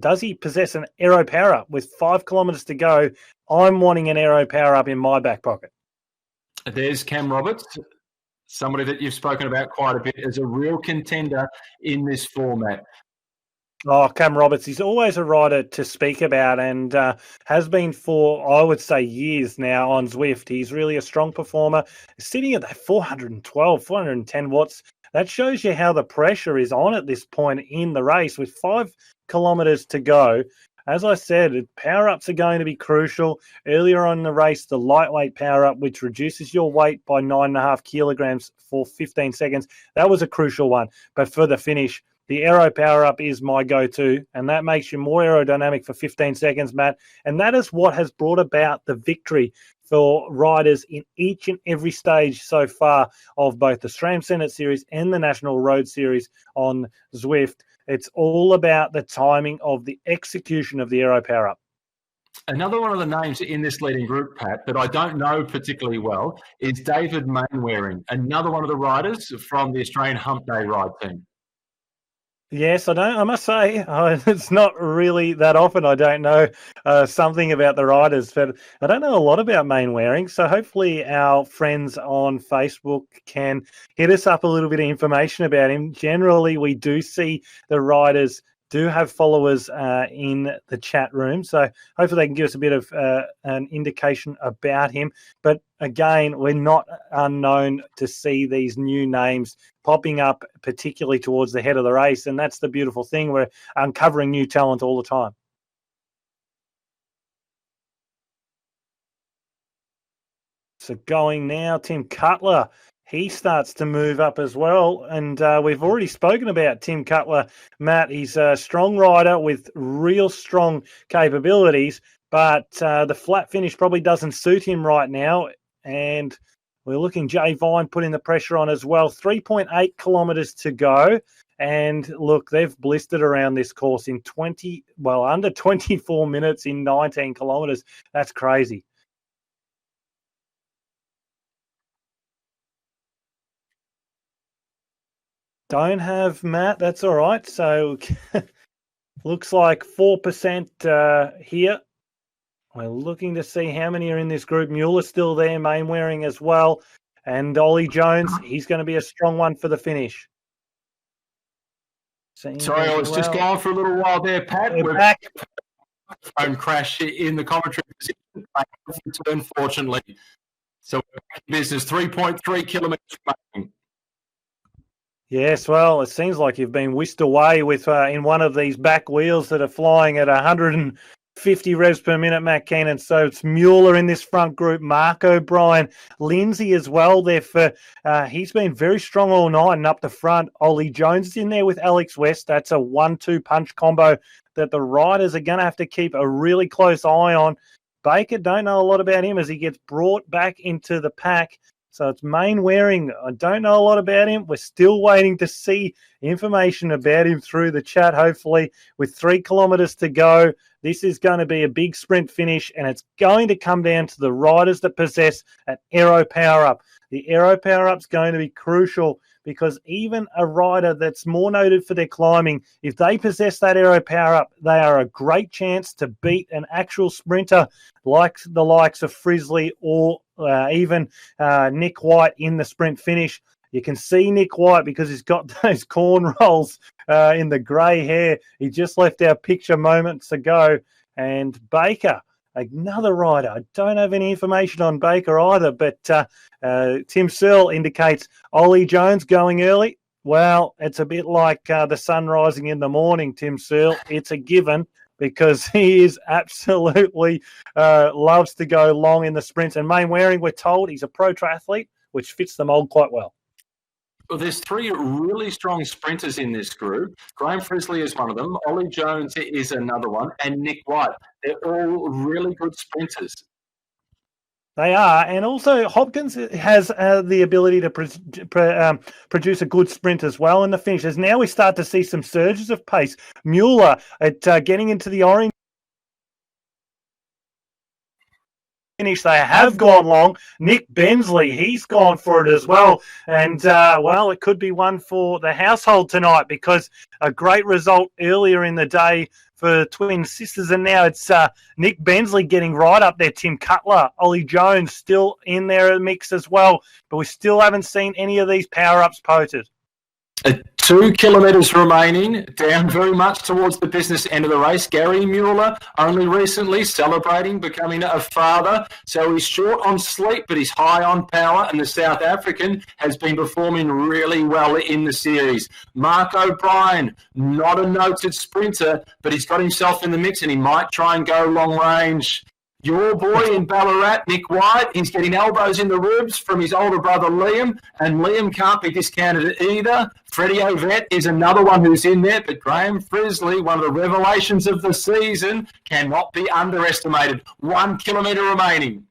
does he possess an aero power up with 5 kilometres to go? I'm wanting an aero power up in my back pocket. There's Cam Roberts, somebody that you've spoken about quite a bit as a real contender in this format. Oh, Cam Roberts, he's always a rider to speak about and has been for, I would say, years now on Zwift. He's really a strong performer, sitting at that 410 watts. That shows you how the pressure is on at this point in the race with 5 kilometres to go. As I said, power-ups are going to be crucial. Earlier on in the race, the lightweight power-up, which reduces your weight by 9.5 kilograms for 15 seconds, that was a crucial one. But for the finish, the aero power-up is my go-to, and that makes you more aerodynamic for 15 seconds, Matt. And that is what has brought about the victory for riders in each and every stage so far of both the SRAM Send It Series and the National Road Series on Zwift. It's all about the timing of the execution of the aero power-up. Another one of the names in this leading group, Pat, that I don't know particularly well is David Mainwaring, another one of the riders from the Australian Hump Day ride team. Yes, I must say, it's not really that often I don't know something about the riders, but I don't know a lot about Mainwaring. So hopefully our friends on Facebook can hit us up a little bit of information about him. Generally, we do see the riders do have followers in the chat room. So hopefully they can give us a bit of an indication about him. But again, we're not unknown to see these new names popping up, particularly towards the head of the race. And that's the beautiful thing. We're uncovering new talent all the time. So going now, Tim Cutler. He starts to move up as well. And we've already spoken about Tim Cutler, Matt. He's a strong rider with real strong capabilities, but the flat finish probably doesn't suit him right now. And we're looking Brie Vine putting the pressure on as well. 3.8 kilometres to go. And look, they've blistered around this course in under 24 minutes in 19 kilometres. That's crazy. Don't have Matt. That's all right. So looks like 4% here. We're looking to see how many are in this group. Mueller's still there, Mainwaring as well. And Ollie Jones, he's going to be a strong one for the finish. Sorry, I was just gone for a little while there, Pat. We're back. Phone crash in the commentary position, unfortunately. So we're back in business, 3.3 kilometres remaining. Yes, well, it seems like you've been whisked away with in one of these back wheels that are flying at 150 revs per minute, Matt Keenan. So it's Mueller in this front group, Mark O'Brien, Lindsay as well there he's been very strong all night and up the front. Ollie Jones is in there with Alex West. That's a 1-2 punch combo that the riders are going to have to keep a really close eye on. Baker, don't know a lot about him as he gets brought back into the pack. So it's Mainwaring. I don't know a lot about him. We're still waiting to see information about him through the chat, hopefully. With 3 kilometres to go, this is going to be a big sprint finish, and it's going to come down to the riders that possess an aero power-up. The aero power-up is going to be crucial because even a rider that's more noted for their climbing, if they possess that aero power-up, they are a great chance to beat an actual sprinter like the likes of Frizzly or even Nick White in the sprint finish. You can see Nick White because he's got those cornrows in the grey hair. He just left our picture moments ago. And Baker, another rider. I don't have any information on Baker either, but Tim Searle indicates Ollie Jones going early. Well, it's a bit like the sun rising in the morning, Tim Searle. It's a given because he is absolutely loves to go long in the sprints. And Mainwaring, we're told he's a pro triathlete, which fits the mould quite well. Well, there's 3 really strong sprinters in this group. Graham Frizzly is one of them. Ollie Jones is another one. And Nick White. They're all really good sprinters. They are. And also Hopkins has the ability to produce a good sprint as well in the finishes. Now we start to see some surges of pace. Mueller at getting into the orange finish. They have gone long. Nick Bensley, he's gone for it as well. And, well, it could be one for the household tonight because a great result earlier in the day for twin sisters. And now it's Nick Bensley getting right up there. Tim Cutler, Ollie Jones still in there in the mix as well. But we still haven't seen any of these power-ups posted. 2 kilometres remaining, down very much towards the business end of the race. Gary Mueller, only recently celebrating becoming a father. So he's short on sleep, but he's high on power. And the South African has been performing really well in the series. Mark O'Brien, not a noted sprinter, but he's got himself in the mix and he might try and go long range. Your boy in Ballarat, Nick White, he's getting elbows in the ribs from his older brother Liam, and Liam can't be discounted either. Freddie Ovett is another one who's in there, but Graham Frizzly, one of the revelations of the season, cannot be underestimated. 1 kilometre remaining.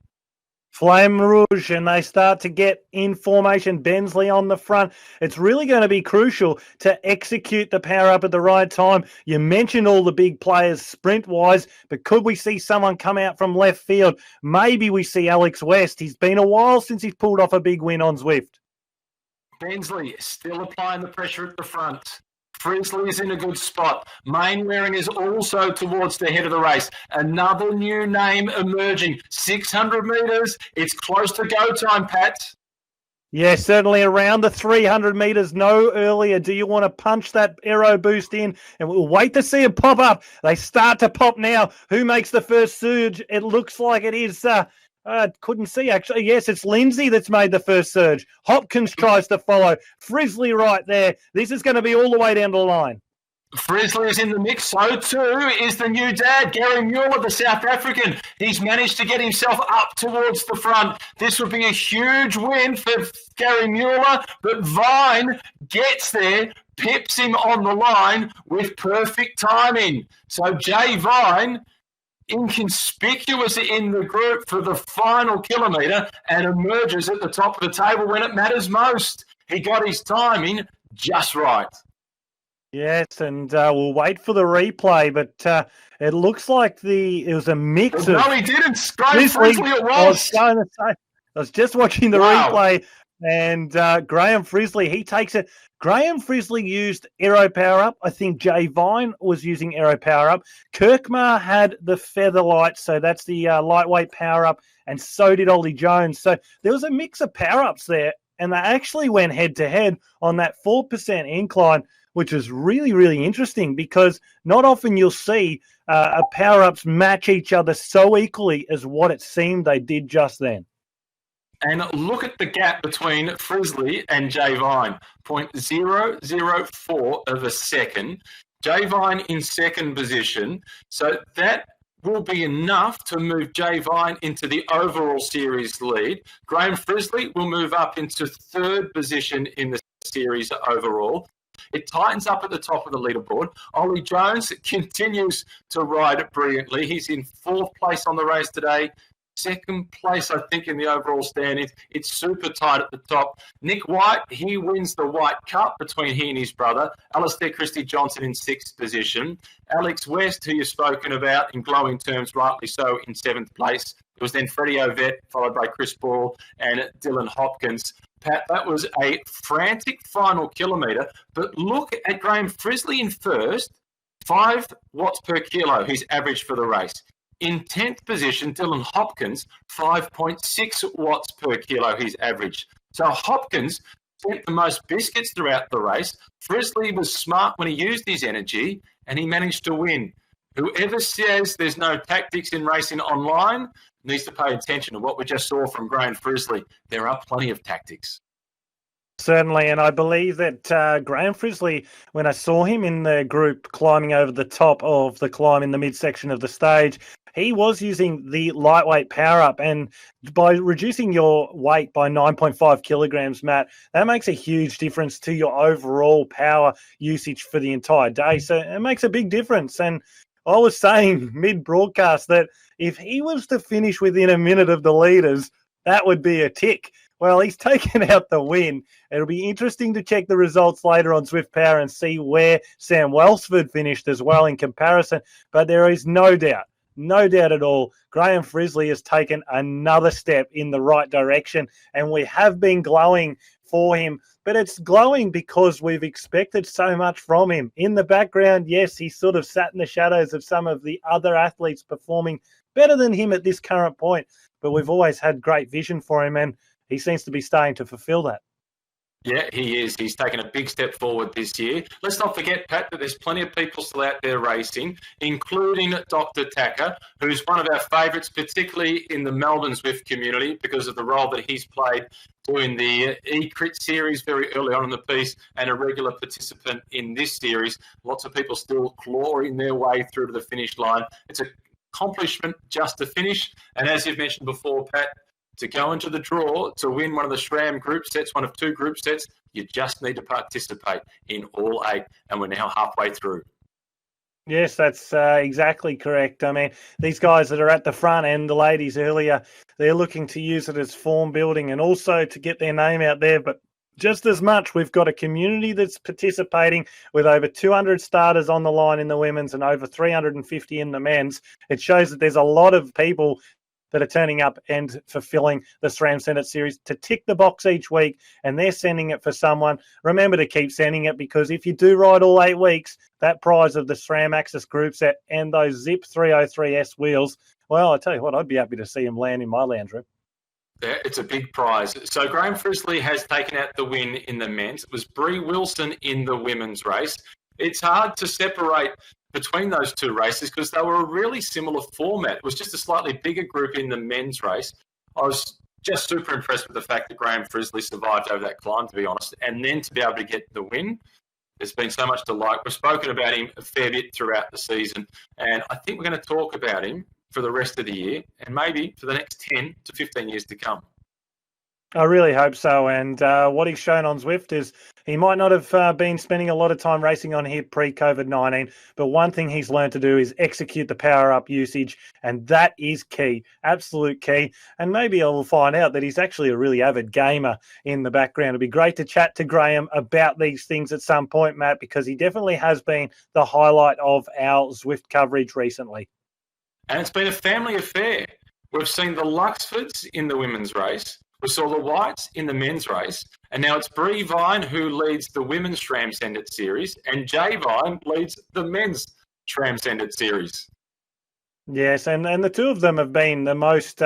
Flame Rouge, and they start to get in formation. Bensley on the front. It's really going to be crucial to execute the power up at the right time. You mentioned all the big players sprint-wise, but could we see someone come out from left field? Maybe we see Alex West. He's been a while since he's pulled off a big win on Zwift. Bensley still applying the pressure at the front. Frizzly is in a good spot. Mainwaring is also towards the head of the race. Another new name emerging. 600 metres. It's close to go time, Pat. Yeah, certainly around the 300 metres, no earlier. Do you want to punch that aero boost in? And we'll wait to see it pop up. They start to pop now. Who makes the first surge? It looks like it is... couldn't see, actually. Yes, it's Lindsay that's made the first surge. Hopkins tries to follow. Frizzly right there. This is going to be all the way down the line. Frizzly is in the mix. So too is the new dad, Gary Mueller, the South African. He's managed to get himself up towards the front. This would be a huge win for Gary Mueller, but Vine gets there, pips him on the line with perfect timing. So Jay Vine, inconspicuous in the group for the final kilometre and emerges at the top of the table when it matters most. He got his timing just right. Yes, and we'll wait for the replay, but it looks like it was a mix of... No, he didn't. Graham Frizzly, Frizzly it I was. I was just watching the replay, and Graham Frizzly, he takes it. Graham Frizzly used Aero Power Up. I think Jay Vine was using Aero Power Up. Kirkmar had the Feather Light, so that's the lightweight power up, and so did Ollie Jones. So there was a mix of power ups there, and they actually went head to head on that 4% incline, which is really, really interesting because not often you'll see power-ups match each other so equally as what it seemed they did just then. And look at the gap between Frizzly and Jay Vine, 0.004 of a second. Jay Vine in second position. So that will be enough to move Jay Vine into the overall series lead. Graham Frizzly will move up into third position in the series overall. It tightens up at the top of the leaderboard. Ollie Jones continues to ride brilliantly. He's in fourth place on the race today. Second place, I think, in the overall standings. It's super tight at the top. Nick White, he wins the White Cup between he and his brother. Alistair Christie-Johnson in sixth position. Alex West, who you've spoken about in glowing terms, rightly so, in seventh place. It was then Freddie Ovett, followed by Chris Ball and Dylan Hopkins. Pat, that was a frantic final kilometre. But look at Graham Frizzly in first, 5 watts per kilo, his average for the race. In 10th position, Dylan Hopkins, 5.6 watts per kilo, his average. So Hopkins spent the most biscuits throughout the race. Frizzly was smart when he used his energy, and he managed to win. Whoever says there's no tactics in racing online needs to pay attention to what we just saw from Graham Frizzly. There are plenty of tactics. Certainly, and I believe that Graham Frizzly, when I saw him in the group climbing over the top of the climb in the midsection of the stage, he was using the lightweight power-up, and by reducing your weight by 9.5 kilograms, Matt, that makes a huge difference to your overall power usage for the entire day. So it makes a big difference, and I was saying mid-broadcast that if he was to finish within a minute of the leaders, that would be a tick. Well, he's taken out the win. It'll be interesting to check the results later on Zwift Power and see where Sam Welsford finished as well in comparison. But there is no doubt at all, Graham Frizzly has taken another step in the right direction, and we have been glowing for him. But it's glowing because we've expected so much from him. In the background, yes, he sort of sat in the shadows of some of the other athletes performing better than him at this current point. But we've always had great vision for him, and he seems to be starting to fulfill that. Yeah, he is. He's taken a big step forward this year. Let's not forget, Pat, that there's plenty of people still out there racing, including Dr. Tacker, who's one of our favourites, particularly in the Melbourne Zwift community, because of the role that he's played doing the E-Crit series very early on in the piece, and a regular participant in this series. Lots of people still clawing their way through to the finish line. It's an accomplishment just to finish. And as you've mentioned before, Pat, to go into the draw, to win one of the SRAM group sets, one of 2 group sets, you just need to participate in all 8, and we're now halfway through. Yes, that's exactly correct. I mean, these guys that are at the front and the ladies earlier, they're looking to use it as form building and also to get their name out there. But just as much, we've got a community that's participating with over 200 starters on the line in the women's and over 350 in the men's. It shows that there's a lot of people that are turning up and fulfilling the SRAM Send It Series to tick the box each week, and they're sending it for someone. Remember to keep sending it, because if you do ride all 8 weeks, that prize of the SRAM Access group set and those Zip 303S wheels, well, I tell you what, I'd be happy to see them land in my lounge room. Yeah, it's a big prize. So Graham Frizzly has taken out the win in the men's. It was Brie Wilson in the women's race. It's hard to separate between those 2 races because they were a really similar format. It was just a slightly bigger group in the men's race. I was just super impressed with the fact that Graham Frizzly survived over that climb, to be honest, and then to be able to get the win. There's been so much to like. We've spoken about him a fair bit throughout the season, and I think we're going to talk about him for the rest of the year and maybe for the next 10 to 15 years to come. I really hope so. And what he's shown on Zwift is he might not have been spending a lot of time racing on here pre-COVID-19, but one thing he's learned to do is execute the power-up usage, and that is key, absolute key. And maybe I'll find out that he's actually a really avid gamer in the background. It'd be great to chat to Graham about these things at some point, Matt, because he definitely has been the highlight of our Zwift coverage recently. And it's been a family affair. We've seen the Luxfords in the women's race. We saw the Whites in the men's race. And now it's Brie Vine who leads the women's SRAM Send It Series. And Jay Vine leads the men's SRAM Send It Series. Yes, and the two of them have been the most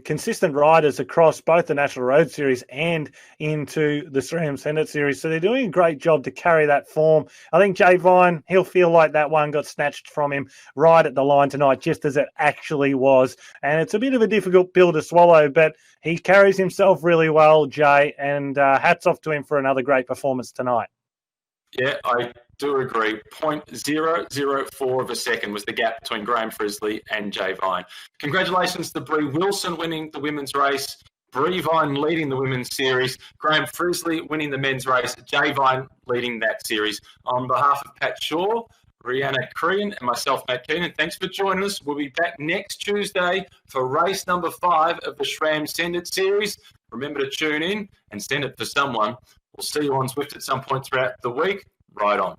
consistent riders across both the National Road Series and into the SRAM Send It Series. So they're doing a great job to carry that form. I think Jay Vine, he'll feel like that one got snatched from him right at the line tonight, just as it actually was. And it's a bit of a difficult pill to swallow, but he carries himself really well, Jay, and hats off to him for another great performance tonight. Yeah, I do agree. 0.004 of a second was the gap between Graham Frisley and Jay Vine. Congratulations to Brie Wilson winning the women's race, Brie Vine leading the women's series, Graham Frisley winning the men's race, Jay Vine leading that series. On behalf of Pat Shaw, Rhianna Crean, and myself, Matt Keenan, thanks for joining us. We'll be back next Tuesday for race number 5 of the SRAM Send It series. Remember to tune in and send it for someone. We'll see you on Zwift at some point throughout the week. Right on.